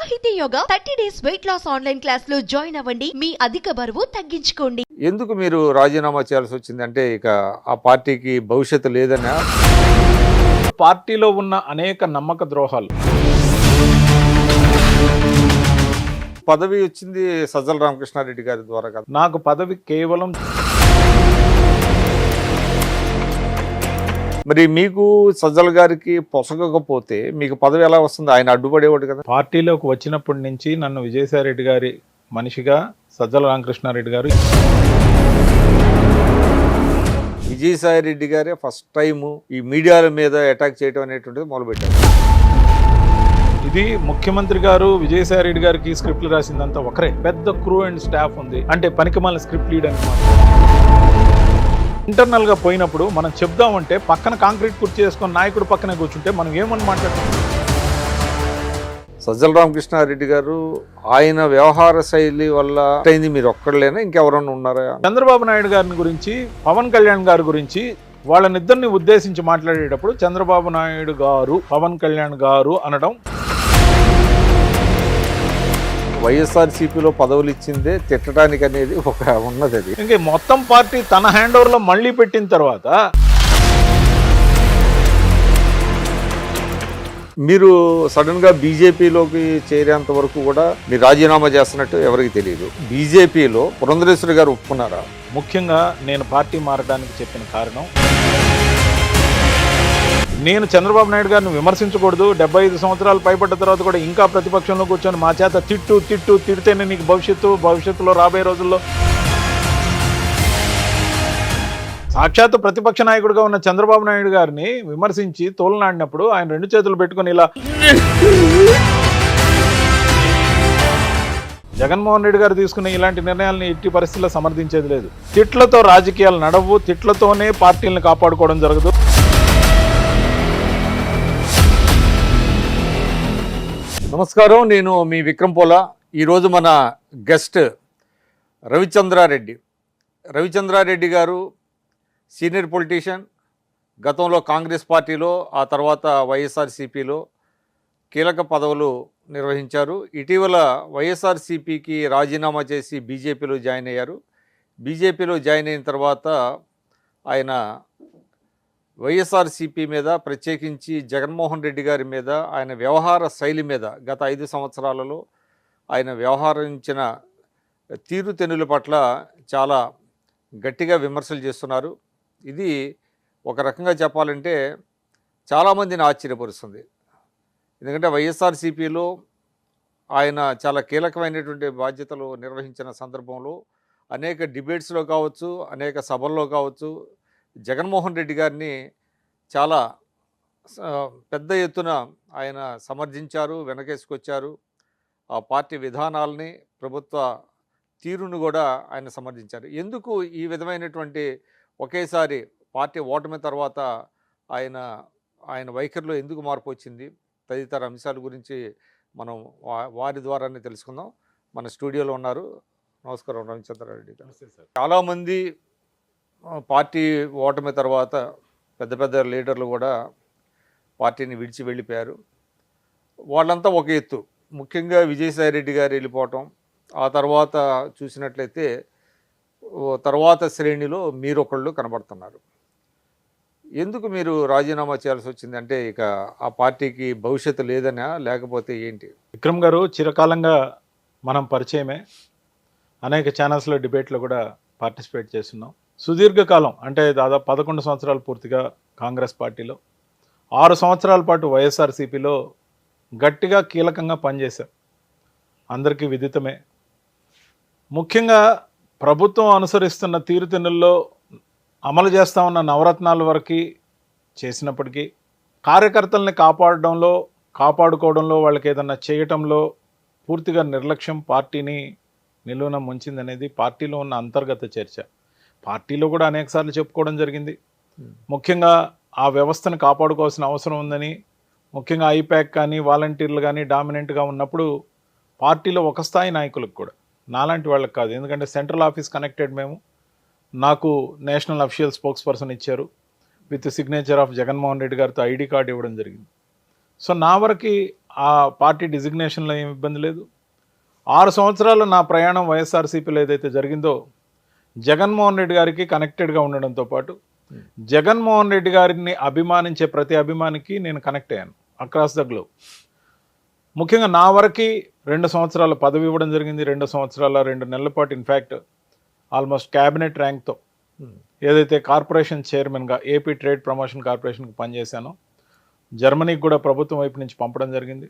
సాహితీ yoga 30 days weight loss online class లో join అవ్వండి. మీ అధిక బరువు తగ్గించుకోండి. ఎందుకు మీరు రాజీనామా చేయాల్సి వచ్చింది? అంటే ఇక ఆ పార్టీకి భవిష్యత్తు లేదనా? పార్టీలో ఉన్న అనేక నమ్మక ద్రోహాలు. పదవి వచ్చింది సజ్జల రామకృష్ణారెడ్డి గారి ద్వారా కదా. నాకు పదవి కేవలం మరి మీకు సజ్జల గారికి పొసగకపోతే మీకు పదవి ఎలా వస్తుంది? ఆయన అడ్డుపడేవాడు కదా. పార్టీలోకి వచ్చినప్పటి నుంచి నన్ను విజయసాయిరెడ్డి గారి మనిషిగా సజ్జల రామకృష్ణారెడ్డి గారు, విజయసాయిరెడ్డి గారే ఫస్ట్ టైము ఈ మీడియాల మీద అటాక్ చేయడం అనేటువంటిది మొదలుపెట్టారు. ఇది ముఖ్యమంత్రి గారు విజయసాయిరెడ్డి గారికి స్క్రిప్ట్లు రాసిందంతా ఒకరే. పెద్ద క్రూ అండ్ స్టాఫ్ ఉంది. అంటే పనికిమాలిన స్క్రిప్ట్ లీడ్ అనమాట. ఇంటర్నల్ గా పోయినప్పుడు మనం చెప్దామంటే పక్కన కాంక్రీట్ కుర్చీ చేసుకొని నాయకుడు పక్కనే కూర్చుంటే మనం ఏమని మాట్లాడతాం? సజ్జల రామకృష్ణారెడ్డి గారు ఆయన వ్యవహార శైలి వల్ల అయింది. మీరు ఒక్కడలేనా, ఇంకెవరన్నా ఉన్నారా? చంద్రబాబు నాయుడు గారిని గురించి, పవన్ కళ్యాణ్ గారి గురించి వాళ్ళనిద్దరిని ఉద్దేశించి మాట్లాడేటప్పుడు చంద్రబాబు నాయుడు గారు, పవన్ కళ్యాణ్ గారు అనడం. వైఎస్ఆర్సీపీలో పదవులు ఇచ్చిందే తిట్టడానికి అనేది ఒక ఉన్నది. అది ఇంకా మొత్తం పార్టీ తన హ్యాండ్ ఓవర్ లో మళ్ళీ పెట్టిన తర్వాత మీరు సడన్ గా బీజేపీలోకి చేరేంత వరకు కూడా మీరు రాజీనామా చేస్తున్నట్టు ఎవరికి తెలియదు. బీజేపీలో పురంధరేశ్వరి గారు ఒప్పుకున్నారా? ముఖ్యంగా నేను పార్టీ మారడానికి చెప్పిన కారణం, నేను చంద్రబాబు నాయుడు గారిని విమర్శించకూడదు. 75 సంవత్సరాలు పైపడ్డ తర్వాత కూడా ఇంకా ప్రతిపక్షంలో కూర్చొని మా చేత తిడితేనే నీకు భవిష్యత్తులో రాబోయే రోజుల్లో సాక్షాత్ ప్రతిపక్ష నాయకుడిగా ఉన్న చంద్రబాబు నాయుడు గారిని విమర్శించి తోలనాడినప్పుడు ఆయన 2 చేతులు పెట్టుకుని ఇలా జగన్మోహన్ రెడ్డి గారు తీసుకునే ఇలాంటి నిర్ణయాలను ఎట్టి పరిస్థితుల్లో సమర్థించేది లేదు. తిట్లతో రాజకీయాలు నడవు, తిట్లతోనే పార్టీలను కాపాడుకోవడం జరగదు. నమస్కారం, నేను మీ విక్రమ్ పోలా. ఈరోజు మన గెస్ట్ రవిచంద్రారెడ్డి గారు సీనియర్ పొలిటీషియన్. గతంలో కాంగ్రెస్ పార్టీలో, ఆ తర్వాత వైఎస్ఆర్సీపీలో కీలక పదవులు నిర్వహించారు. ఇటీవల వైఎస్ఆర్సీపీకి రాజీనామా చేసి బీజేపీలో జాయిన్ అయ్యారు. బీజేపీలో జాయిన్ అయిన తర్వాత ఆయన వైఎస్ఆర్సీపీ మీద, ప్రత్యేకించి జగన్మోహన్ రెడ్డి గారి మీద, ఆయన వ్యవహార శైలి మీద గత 5 సంవత్సరాలలో ఆయన వ్యవహరించిన తీరుతెన్నుల పట్ల చాలా గట్టిగా విమర్శలు చేస్తున్నారు. ఇది ఒక రకంగా చెప్పాలంటే చాలామందిని ఆశ్చర్యపరుస్తుంది. ఎందుకంటే వైఎస్ఆర్సీపీలో ఆయన చాలా కీలకమైనటువంటి బాధ్యతలు నిర్వహించిన సందర్భంలో అనేక డిబేట్స్లో కావచ్చు, అనేక సభల్లో కావచ్చు, జగన్మోహన్ రెడ్డి గారిని చాలా పెద్ద ఎత్తున ఆయన సమర్థించారు, వెనకేసుకొచ్చారు. ఆ పార్టీ విధానాలని, ప్రభుత్వ తీరును కూడా ఆయన సమర్థించారు. ఎందుకు ఈ విధమైనటువంటి ఒకేసారి పార్టీ ఓటమి తర్వాత ఆయన వైఖరిలో ఎందుకు మార్పు వచ్చింది? తదితర అంశాల గురించి మనం వారి ద్వారానే తెలుసుకుందాం. మన స్టూడియోలో ఉన్నారు. నమస్కారం రవిచంద్రారెడ్డి గారు. చాలామంది పార్టీ ఓటమి తర్వాత పెద్ద లీడర్లు కూడా పార్టీని విడిచి వెళ్ళిపోయారు. వాళ్ళంతా ఒక ఎత్తు. ముఖ్యంగా విజయసాయిరెడ్డి గారు వెళ్ళిపోవటం, ఆ తర్వాత చూసినట్లయితే తర్వాత శ్రేణిలో మీరొకళ్ళు కనబడుతున్నారు. ఎందుకు మీరు రాజీనామా చేయాల్సి వచ్చింది? అంటే ఇక ఆ పార్టీకి భవిష్యత్తు లేదనా, లేకపోతే ఏంటి? విక్రమ్ గారు, చిరకాలంగా మనం పరిచయమే. అనేక ఛానల్స్లో డిబేట్లో కూడా పార్టిసిపేట్ చేస్తున్నాం. సుదీర్ఘకాలం అంటే దాదాపు 11 సంవత్సరాలు పూర్తిగా కాంగ్రెస్ పార్టీలో, 6 సంవత్సరాల పాటు వైఎస్ఆర్సీపీలో గట్టిగా కీలకంగా పనిచేశారు. అందరికీ విదితమే. ముఖ్యంగా ప్రభుత్వం అనుసరిస్తున్న తీరుతెన్నుల్లో అమలు చేస్తూ ఉన్న నవరత్నాల వరకు చేసినప్పటికీ కార్యకర్తల్ని కాపాడుకోవడంలో వాళ్ళకి ఏదన్నా చేయటంలో పూర్తిగా నిర్లక్ష్యం పార్టీని నిలువున ముంచిందనేది పార్టీలో ఉన్న అంతర్గత చర్చ. పార్టీలో కూడా అనేకసార్లు చెప్పుకోవడం జరిగింది. ముఖ్యంగా ఆ వ్యవస్థను కాపాడుకోవాల్సిన అవసరం ఉందని, ముఖ్యంగా ఐప్యాక్ కానీ వాలంటీర్లు కానీ డామినెంట్గా ఉన్నప్పుడు పార్టీలో ఒక స్థాయి నాయకులకు కూడా, నాలాంటి వాళ్ళకి కాదు, ఎందుకంటే సెంట్రల్ ఆఫీస్ కనెక్టెడ్ మేము, నాకు నేషనల్ అఫీషియల్ స్పోక్స్ పర్సన్ ఇచ్చారు with signature of Jaganmohan Reddy గారితో ఐడి కార్డు ఇవ్వడం జరిగింది. సో నా వరకు ఆ పార్టీ డిజిగ్నేషన్లో ఏమి ఇబ్బంది లేదు. 6 సంవత్సరాలు నా ప్రయాణం వైఎస్ఆర్సీపీలో ఏదైతే జరిగిందో జగన్మోహన్ రెడ్డి గారికి కనెక్టెడ్గా ఉండడంతో పాటు జగన్మోహన్ రెడ్డి గారిని అభిమానించే ప్రతి అభిమానికి నేను కనెక్ట్ అయ్యాను అక్రాస్ ద గ్లోబ్. ముఖ్యంగా నా వరకు 2 సంవత్సరాల పదవి ఇవ్వడం జరిగింది. 2 సంవత్సరాల 2 నెలల పాటు ఇన్ఫ్యాక్ట్ ఆల్మోస్ట్ క్యాబినెట్ ర్యాంక్తో ఏదైతే కార్పొరేషన్ చైర్మన్గా ఏపీ ట్రేడ్ ప్రమోషన్ కార్పొరేషన్కి పనిచేశానో జర్మనీకి కూడా ప్రభుత్వం వైపు నుంచి పంపడం జరిగింది.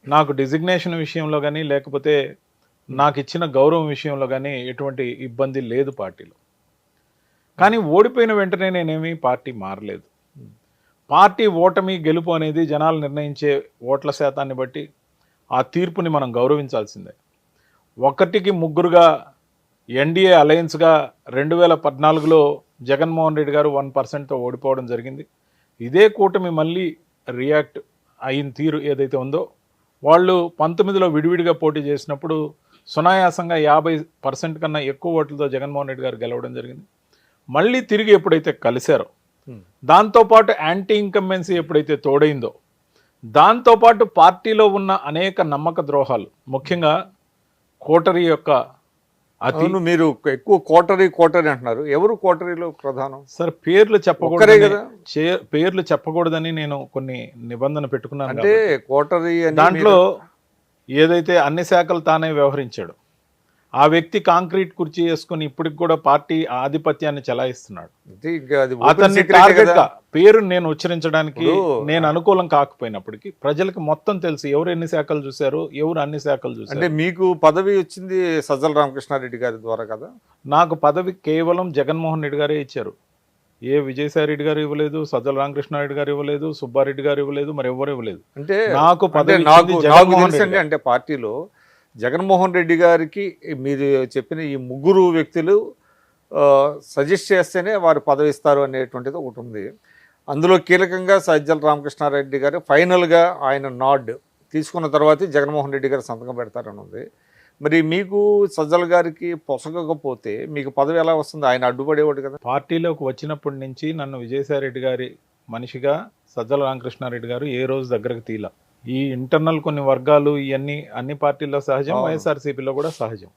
నాకు డిజిగ్నేషన్ విషయంలో కానీ లేకపోతే నాకు ఇచ్చిన గౌరవం విషయంలో కానీ ఎటువంటి ఇబ్బంది లేదు పార్టీలో. కానీ ఓడిపోయిన వెంటనే నేనేమి పార్టీ మారలేదు. పార్టీ ఓటమి గెలుపు అనేది జనాలు నిర్ణయించే ఓట్ల శాతాన్ని బట్టి ఆ తీర్పుని మనం గౌరవించాల్సిందే. 1కి 3గా ఎన్డీఏ అలయన్స్గా 2014లో జగన్మోహన్ రెడ్డి గారు 1%తో ఓడిపోవడం జరిగింది. ఇదే కూటమి మళ్ళీ రియాక్ట్ అయిన తీరు ఏదైతే ఉందో వాళ్ళు 19లో విడివిడిగా పోటీ చేసినప్పుడు సునాయాసంగా 50% కన్నా ఎక్కువ ఓట్లతో జగన్మోహన్ రెడ్డి గారు గెలవడం జరిగింది. మళ్ళీ తిరిగి ఎప్పుడైతే కలిశారో దాంతోపాటు యాంటీ ఇన్కంబెన్సీ ఎప్పుడైతే తోడైందో దాంతోపాటు పార్టీలో ఉన్న అనేక నమ్మక ద్రోహాలు ముఖ్యంగా కోటరీ యొక్క అవును, మీరు ఎక్కువ కోటరీ అంటున్నారు. ఎవరు కోటరీలో ప్రధానం? సార్ పేర్లు ఒక్కరే చెప్పకూడదు కదా? పేర్లు చెప్పకూడదని నేను కొన్ని నిబంధన పెట్టుకున్నాను. అంటే కోటరీ అని దాంట్లో ఏదైతే అన్ని శాఖలు తానే వ్యవహరించాడు ఆ వ్యక్తి కాంక్రీట్ కుర్చీ వేసుకుని ఇప్పటికి కూడా పార్టీ ఆధిపత్యాన్ని చెలాయిస్తున్నాడు. అంటే ఇంకా అది open అతన్ని secret టార్గెట్ కదా. గా పేరు నేను ఉచ్చరించడానికి ఇప్పుడు నేను అనుకూలం కాకపోయినప్పటికీ ప్రజలకు మొత్తం తెలుసు ఎవరు ఎన్ని శాఖలు చూశారు, ఎవరు అన్ని శాఖలు అంటే చూశారు. మీకు పదవి వచ్చింది సజ్జల రామకృష్ణారెడ్డి గారి ద్వారా కదా? నాకు పదవి కేవలం జగన్మోహన్ రెడ్డి గారే ఇచ్చారు. ఏ విజయసాయి రెడ్డి గారు ఇవ్వలేదు, సజ్జల రామకృష్ణారెడ్డి గారు ఇవ్వలేదు, సుబ్బారెడ్డి గారు ఇవ్వలేదు, మరి ఎవరు ఇవ్వలేదు. అంటే నాకు అంటే పదవి నాకు ఇచ్చింది నాకు జగన్మోహన్ తెలుసండి. రెడ్డి గారు. అంటే పార్టీలో జగన్మోహన్ రెడ్డి గారికి మీరు చెప్పిన ఈ 3 వ్యక్తులు సజెస్ట్ చేస్తేనే వారు పదవి ఇస్తారు అనేటువంటిది ఒకటి ఉంది. అందులో కీలకంగా సజ్జల రామకృష్ణారెడ్డి గారు ఫైనల్గా ఆయన నాడ్ తీసుకున్న తర్వాతే జగన్మోహన్ రెడ్డి గారు సంతకం పెడతారని ఉంది. మరి మీకు సజ్జల గారికి పొసగకపోతే మీకు పదవి ఎలా వస్తుంది? ఆయన అడ్డుపడేవాడు కదా. పార్టీలోకి వచ్చినప్పటి నుంచి నన్ను విజయసాయి రెడ్డి గారి మనిషిగా సజ్జల రామకృష్ణారెడ్డి గారు ఏ రోజు దగ్గరకు తీల. ఈ ఇంటర్నల్ కొన్ని వర్గాలు ఇవన్నీ అన్ని పార్టీల్లో సహజం, వైఎస్ఆర్సీపీలో కూడా సహజం.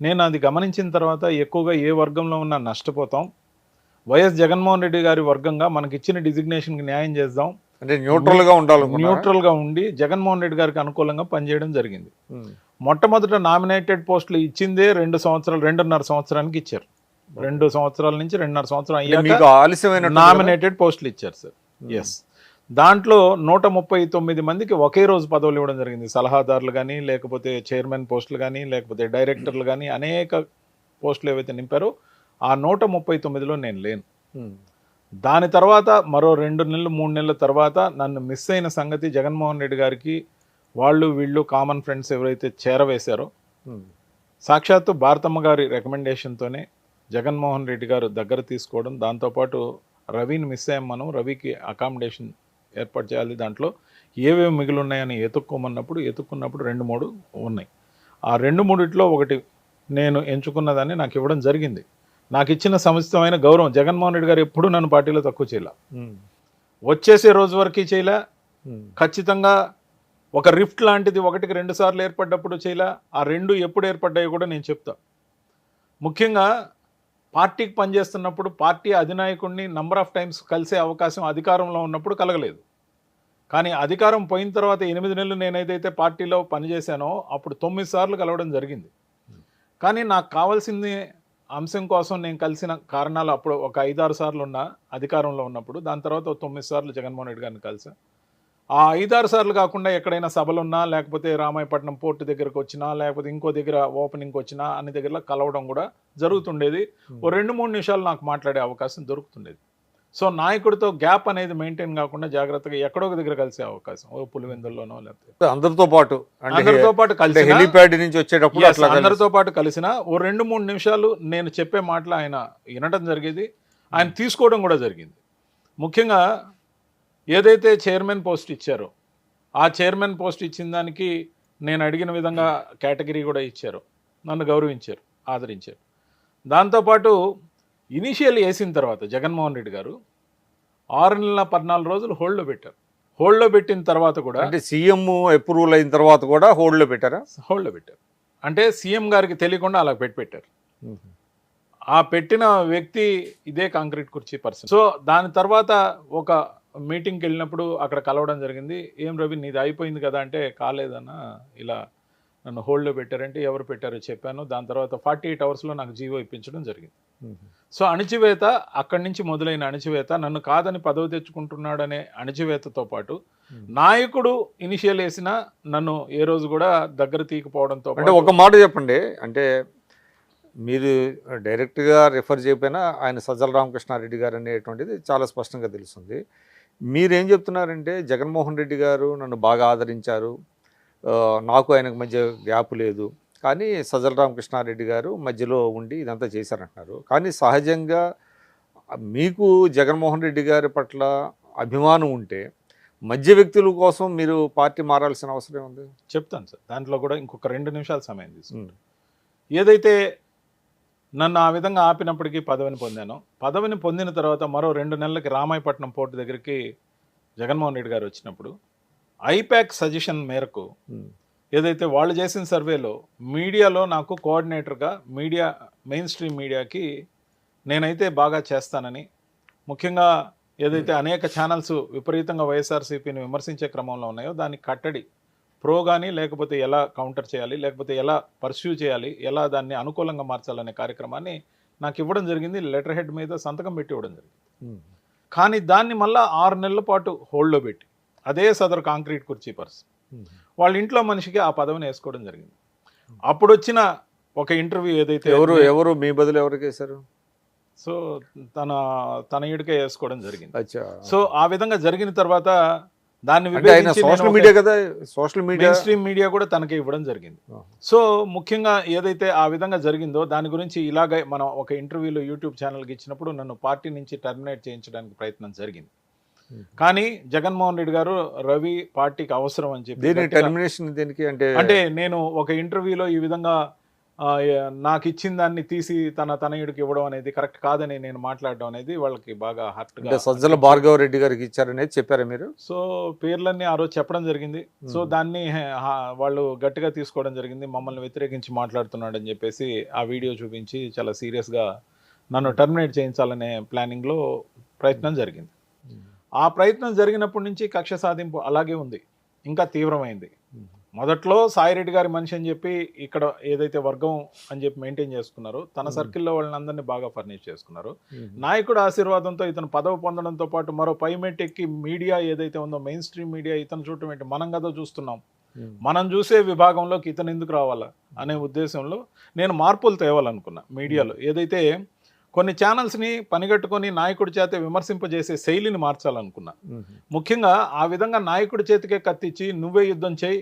నేను అది గమనించిన తర్వాత ఎక్కువగా ఏ వర్గంలో ఉన్నా నష్టపోతాం, వైఎస్ జగన్మోహన్ రెడ్డి గారి వర్గంగా మనకి ఇచ్చిన డిజిగ్నేషన్కి న్యాయం చేద్దాం, అంటే న్యూట్రల్గా ఉండాలి. న్యూట్రల్గా ఉండి జగన్మోహన్ రెడ్డి గారికి అనుకూలంగా పనిచేయడం జరిగింది. మొట్టమొదట నామినేటెడ్ పోస్టులు ఇచ్చిందే 2.5 సంవత్సరానికి ఇచ్చారు. 2 సంవత్సరాల నుంచి 2.5 సంవత్సరం మీకు అయ్యాక ఆలస్యమైన నామినేటెడ్ పోస్టులు ఇచ్చారు సార్. ఎస్, దాంట్లో 139 మందికి ఒకే రోజు పదవులు ఇవ్వడం జరిగింది. సలహాదారులు కానీ లేకపోతే చైర్మన్ పోస్టులు కానీ లేకపోతే డైరెక్టర్లు కానీ అనేక పోస్టులు ఏవైతే నింపారో ఆ 139లో నేను లేను. దాని తర్వాత మరో 2 నెలలు 3 నెలల తర్వాత నన్ను మిస్ అయిన సంగతి జగన్మోహన్ రెడ్డి గారికి వాళ్ళు వీళ్ళు కామన్ ఫ్రెండ్స్ ఎవరైతే చేరవేశారో సాక్షాత్తు భారతమ్మ గారి రికమెండేషన్తోనే జగన్మోహన్ రెడ్డి గారు దగ్గర తీసుకోవడం, దాంతోపాటు రవిని మిస్ అయ్యాం, మనం రవికి అకామిడేషన్ ఏర్పాటు చేయాలి, దాంట్లో ఏవేవి మిగిలి ఉన్నాయని ఎత్తుక్కోమన్నప్పుడు ఎత్తుక్కున్నప్పుడు 2-3 ఉన్నాయి. ఆ 2-3లో ఒకటి నేను ఎంచుకున్నదాన్ని నాకు ఇవ్వడం జరిగింది. నాకు ఇచ్చిన సముచితమైన గౌరవం జగన్మోహన్ రెడ్డి గారు ఎప్పుడూ నన్ను పార్టీలో తక్కువ చేయలే, వచ్చేసే రోజు వరకు చేయలే. ఖచ్చితంగా ఒక రిఫ్ట్ లాంటిది 1కి 2 సార్లు ఏర్పడ్డప్పుడు చేయలే. ఆ 2 ఎప్పుడు ఏర్పడ్డాయో కూడా నేను చెప్తా. ముఖ్యంగా పార్టీకి పనిచేస్తున్నప్పుడు పార్టీ అధినాయకుడిని నంబర్ ఆఫ్ టైమ్స్ కలిసే అవకాశం అధికారంలో ఉన్నప్పుడు కలగలేదు. కానీ అధికారం పోయిన తర్వాత 8 నెలలు నేనేదైతే పార్టీలో పనిచేశానో అప్పుడు 9 సార్లు కలవడం జరిగింది. కానీ నాకు కావాల్సింది అంశం కోసం నేను కలిసిన కారణాలు అప్పుడు ఒక 5-6 సార్లు ఉన్న అధికారంలో ఉన్నప్పుడు, దాని తర్వాత 9 సార్లు జగన్మోహన్ రెడ్డి గారిని కలిసాను. ఆ 5-6 సార్లు కాకుండా ఎక్కడైనా సభలున్నా లేకపోతే రామాయపట్నం పోర్టు దగ్గరకు వచ్చినా లేకపోతే ఇంకో దగ్గర ఓపెనింగ్కి వచ్చినా అన్ని దగ్గర కలవడం కూడా జరుగుతుండేది. ఓ 2-3 నిమిషాలు నాకు మాట్లాడే అవకాశం దొరుకుతుండేది. సో నాయకుడితో గ్యాప్ అనేది మెయింటైన్ కాకుండా జాగ్రత్తగా ఎక్కడో ఒక దగ్గర కలిసే అవకాశం, ఓ పులివెందుల్లోనో లేకపోతే అందరితో పాటు కలిసి హెలిప్యాడ్ నుంచి వచ్చేటప్పుడు అందరితో పాటు కలిసిన ఓ 2-3 నిమిషాలు నేను చెప్పే మాటలు ఆయన వినడం జరిగేది, ఆయన తీసుకోవడం కూడా జరిగింది. ముఖ్యంగా ఏదైతే చైర్మన్ పోస్ట్ ఇచ్చారో ఆ చైర్మన్ పోస్ట్ ఇచ్చిన దానికి నేను అడిగిన విధంగా కేటగిరీ కూడా ఇచ్చారు, నన్ను గౌరవించారు, ఆదరించారు. దాంతోపాటు ఇనిషియల్ వేసిన తర్వాత జగన్మోహన్ రెడ్డి గారు 6 నెలల 14 రోజులు హోల్డ్లో పెట్టారు. హోల్డ్లో పెట్టిన తర్వాత కూడా అంటే సీఎం అప్రూవల్ అయిన తర్వాత కూడా హోల్డ్లో పెట్టారా? హోల్డ్లో పెట్టారు. అంటే సీఎం గారికి తెలియకుండా అలా పెట్టారు. ఆ పెట్టిన వ్యక్తి ఇదే కాంక్రీట్ కుర్చీ పర్సన్. సో దాని తర్వాత ఒక మీటింగ్కి వెళ్ళినప్పుడు అక్కడ కలవడం జరిగింది. ఏం రవి నీది అయిపోయింది కదా అంటే, కాలేదన్న, ఇలా నన్ను హోల్డ్లో పెట్టారంటే ఎవరు పెట్టారో చెప్పాను. దాని తర్వాత 48 అవర్స్లో నాకు జీవో ఇప్పించడం జరిగింది. సో అణిచివేత అక్కడి నుంచి మొదలైన అణిచివేత, నన్ను కాదని పదవి తెచ్చుకుంటున్నాడనే అణిచివేతతో పాటు నాయకుడు ఇనిషియల్ వేసిన నన్ను ఏ రోజు కూడా దగ్గర తీయకపోవడంతో అంటే ఒక మాట చెప్పండి, అంటే మీరు డైరెక్ట్గా రిఫర్ చేయకపోయినా ఆయన సజ్జల రామకృష్ణారెడ్డి గారు అనేటువంటిది చాలా స్పష్టంగా తెలుస్తుంది. మీరేం చెప్తున్నారంటే జగన్మోహన్ రెడ్డి గారు నన్ను బాగా ఆదరించారు, నాకు ఆయనకు మధ్య గ్యాప్ లేదు, కానీ సజ్జల రామకృష్ణారెడ్డి గారు మధ్యలో ఉండి ఇదంతా చేశారంటున్నారు. కానీ సహజంగా మీకు జగన్మోహన్ రెడ్డి గారి పట్ల అభిమానం ఉంటే మధ్య వ్యక్తుల కోసం మీరు పార్టీ మారాల్సిన అవసరం ఉంది. చెప్తాను సార్, దాంట్లో కూడా ఇంకొక 2 నిమిషాల సమయం తీసుకుంటాను. ఏదైతే నన్ను ఆ విధంగా ఆపినప్పటికీ పదవిని పొందాను. పదవిని పొందిన తర్వాత మరో 2 నెలలకి రామాయపట్నం పోర్టు దగ్గరికి జగన్మోహన్ రెడ్డి గారు వచ్చినప్పుడు ఐపాక్ సజెషన్ మేరకు ఏదైతే వాళ్ళు చేసిన సర్వేలో మీడియాలో నాకు కోఆర్డినేటర్గా మెయిన్ స్ట్రీమ్ మీడియాకి నేనైతే బాగా చేస్తానని, ముఖ్యంగా ఏదైతే అనేక ఛానల్స్ విపరీతంగా వైఎస్ఆర్సీపీని విమర్శించే క్రమంలో ఉన్నాయో దాన్ని కట్టడి ప్రో కానీ, లేకపోతే ఎలా కౌంటర్ చేయాలి, లేకపోతే ఎలా పర్స్యూ చేయాలి, ఎలా దాన్ని అనుకూలంగా మార్చాలనే కార్యక్రమాన్ని నాకు ఇవ్వడం జరిగింది. లెటర్ హెడ్ మీద సంతకం పెట్టి ఇవ్వడం జరిగింది. కానీ దాన్ని మళ్ళీ 6 నెలల పాటు హోల్డ్లో పెట్టి అదే సదరు కాంక్రీట్ కుర్చీ పర్సన్ వాళ్ళ ఇంట్లో మనిషికి ఆ పదవిని వేసుకోవడం జరిగింది. అప్పుడు వచ్చిన ఒక ఇంటర్వ్యూ ఏదైతే ఎవరు మీ బదులు ఎవరికి వేశారు? సో తనయుడికే వేసుకోవడం జరిగింది. సో ఆ విధంగా జరిగిన తర్వాత దాన్ని సోషల్ మీడియా కదా, సోషల్ మీడియా స్ట్రీమ్ మీడియా కూడా తనకే ఇవ్వడం జరిగింది. సో ముఖ్యంగా ఏదైతే ఆ విధంగా జరిగిందో దాని గురించి ఇలాగే మనం ఒక ఇంటర్వ్యూలో యూట్యూబ్ ఛానల్కి ఇచ్చినప్పుడు నన్ను పార్టీ నుంచి టర్మినేట్ చేయించడానికి ప్రయత్నం జరిగింది. కానీ జగన్మోహన్ రెడ్డి గారు రవి పార్టీకి అవసరం అని చెప్పి టర్మినేషన్ దేనికి అంటే నేను ఒక ఇంటర్వ్యూలో ఈ విధంగా నాకు ఇచ్చిన దాన్ని తీసి తనయుడికి ఇవ్వడం అనేది కరెక్ట్ కాదని నేను మాట్లాడడం అనేది వాళ్ళకి బాగా హర్ట్గా. సజ్జల భార్గవ రెడ్డి గారికి ఇచ్చారనేది చెప్పారా మీరు? సో పేర్లన్నీ ఆ రోజు చెప్పడం జరిగింది. సో దాన్ని వాళ్ళు గట్టిగా తీసుకోవడం జరిగింది. మమ్మల్ని వ్యతిరేకించి మాట్లాడుతున్నాడని చెప్పేసి ఆ వీడియో చూపించి చాలా సీరియస్గా నన్ను టర్మినేట్ చేయించాలనే ప్లానింగ్లో ప్రయత్నం జరిగింది. ఆ ప్రయత్నం జరిగినప్పటి నుంచి కక్ష సాధింపు అలాగే ఉంది, ఇంకా తీవ్రమైంది. మొదట్లో సాయిరెడ్డి గారి మనిషి అని చెప్పి ఇక్కడ ఏదైతే వర్గం అని చెప్పి మెయింటైన్ చేసుకున్నారో తన సర్కిల్లో వాళ్ళని అందరినీ బాగా ఫర్నిష్ చేసుకున్నారు. నాయకుడు ఆశీర్వాదంతో ఇతను పదవి పొందడంతో పాటు మరో పైమెట్టెక్కి మీడియా ఏదైతే ఉందో మెయిన్ స్ట్రీమ్ మీడియా ఇతను చూడటం ఏంటి, మనం కదా చూస్తున్నాం, మనం చూసే విభాగంలోకి ఇతను ఎందుకు రావాలా అనే ఉద్దేశంలో నేను మార్పులు తేవాలనుకున్నా. మీడియాలో ఏదైతే కొన్ని ఛానల్స్ని పనిగట్టుకొని నాయకుడి చేత విమర్శింపజేసే శైలిని మార్చాలనుకున్నా. ముఖ్యంగా ఆ విధంగా నాయకుడి చేతికే కత్తిచ్చి నువ్వే యుద్ధం చేయి,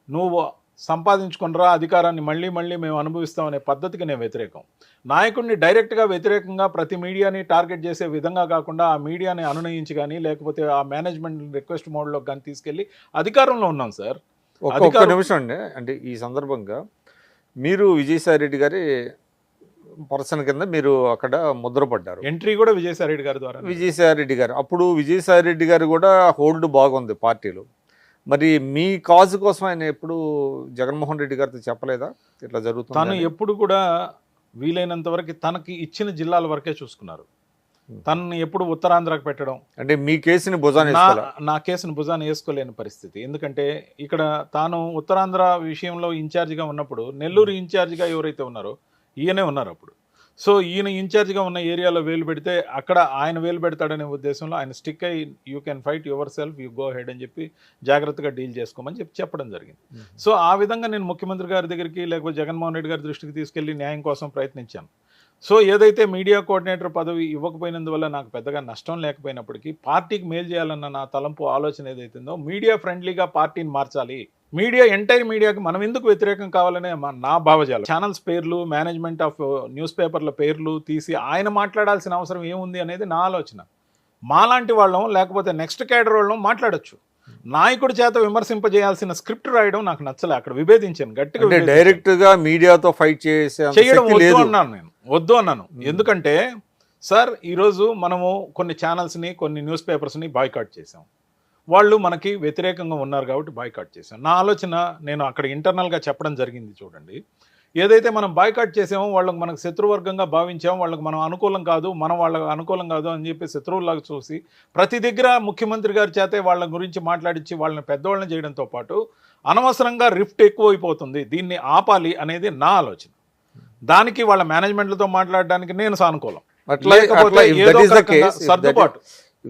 నువ్వు సంపాదించుకునిరా అధికారాన్ని, మళ్ళీ మళ్ళీ మేము అనుభవిస్తామనే పద్ధతికి నేను వ్యతిరేకం. నాయకుడిని డైరెక్ట్గా వ్యతిరేకంగా ప్రతి మీడియాని టార్గెట్ చేసే విధంగా కాకుండా ఆ మీడియాని అనునయించి కానీ లేకపోతే ఆ మేనేజ్మెంట్ రిక్వెస్ట్ మోడ్లోకి కానీ తీసుకెళ్ళి అధికారంలో ఉన్నాం సార్. ఒక్క నిమిషం అండి, అంటే ఈ సందర్భంగా మీరు విజయసాయిరెడ్డి గారి పర్సన్ కింద మీరు అక్కడ ముద్రపడ్డారు. ఎంట్రీ కూడా విజయసాయిరెడ్డి గారి ద్వారా. విజయసాయిరెడ్డి గారు అప్పుడు విజయసాయిరెడ్డి గారు కూడా హోల్డ్ బాగుంది పార్టీలో. మరి మీ కాజు కోసం ఆయన ఎప్పుడు జగన్మోహన్ రెడ్డి గారితో చెప్పలేదా ఇట్లా జరుగుతుంది? తను ఎప్పుడు కూడా వీలైనంత వరకు తనకి ఇచ్చిన జిల్లాల వరకే చూసుకున్నారు. తనని ఎప్పుడు ఉత్తరాంధ్రకు పెట్టడం అంటే మీ కేసుని భుజాన్ని నా కేసుని భుజాన్ని వేసుకోలేని పరిస్థితి. ఎందుకంటే ఇక్కడ తాను ఉత్తరాంధ్ర విషయంలో ఇన్ఛార్జిగా ఉన్నప్పుడు నెల్లూరు ఇన్ఛార్జిగా ఎవరైతే ఉన్నారో ఈయనే ఉన్నారు అప్పుడు. సో ఈయన ఇన్ఛార్జిగా ఉన్న ఏరియాలో వేలు పెడితే అక్కడ ఆయన వేలు పెడతాడనే ఉద్దేశంలో ఆయన స్టిక్ అయ్యి you can fight your self, you go head అని చెప్పి జాగ్రత్తగా డీల్ చేసుకోమని చెప్పడం జరిగింది. సో ఆ విధంగా నేను ముఖ్యమంత్రి గారి దగ్గరికి లేకపోతే జగన్మోహన్ రెడ్డి గారి దృష్టికి తీసుకెళ్లి న్యాయం కోసం ప్రయత్నించాను. సో ఏదైతే మీడియా కోఆర్డినేటర్ పదవి ఇవ్వకపోయినందువల్ల నాకు పెద్దగా నష్టం లేకపోయినప్పటికీ పార్టీకి మేలు చేయాలన్న నా తలంపు ఆలోచన ఏదైతుందో మీడియా ఫ్రెండ్లీగా పార్టీని మార్చాలి, మీడియా ఎంటైర్ మీడియాకి మనం ఎందుకు వ్యతిరేకం కావాలనే నా భావజాలం. ఛానల్స్ పేర్లు, మేనేజ్మెంట్ ఆఫ్ న్యూస్ పేపర్ల పేర్లు తీసి ఆయన మాట్లాడాల్సిన అవసరం ఏముంది అనేది నా ఆలోచన. మాలాంటి వాళ్ళం లేకపోతే నెక్స్ట్ క్యాడర్ వాళ్ళం మాట్లాడొచ్చు. నాయకుడి చేత విమర్శింపజేయాల్సిన స్క్రిప్ట్ రాయడం నాకు నచ్చలే. అక్కడ విభేదించాను గట్టిగా. డైరెక్ట్ గా మీడియాతో ఫైట్ చేయడం వద్దు అన్నాను. ఎందుకంటే సార్ ఈరోజు మనము కొన్ని ఛానల్స్ని కొన్ని న్యూస్ పేపర్స్ని బాయ్కాట్ చేసాం. వాళ్ళు మనకి వ్యతిరేకంగా ఉన్నారు కాబట్టి బాయ్కాట్ చేశాం. నా ఆలోచన నేను అక్కడ ఇంటర్నల్గా చెప్పడం జరిగింది. చూడండి, ఏదైతే మనం బాయ్కాట్ చేసామో వాళ్ళకి మనకు శత్రువర్గంగా భావించామో, వాళ్ళకి మనం అనుకూలం కాదు, మనం వాళ్ళకి అనుకూలం కాదు అని చెప్పి శత్రువులాగా చూసి ప్రతి దగ్గర ముఖ్యమంత్రి గారి చేతే వాళ్ళ గురించి మాట్లాడించి వాళ్ళని పెద్దవాళ్ళని చేయడంతో పాటు అనవసరంగా రిఫ్ట్ ఎక్కువైపోతుంది, దీన్ని ఆపాలి అనేది నా ఆలోచన. దానికి వాళ్ళ మేనేజ్మెంట్లతో మాట్లాడడానికి నేను సానుకూలం. లేకపోతే ఏదో ఒక రకంగా సర్దుబాటు.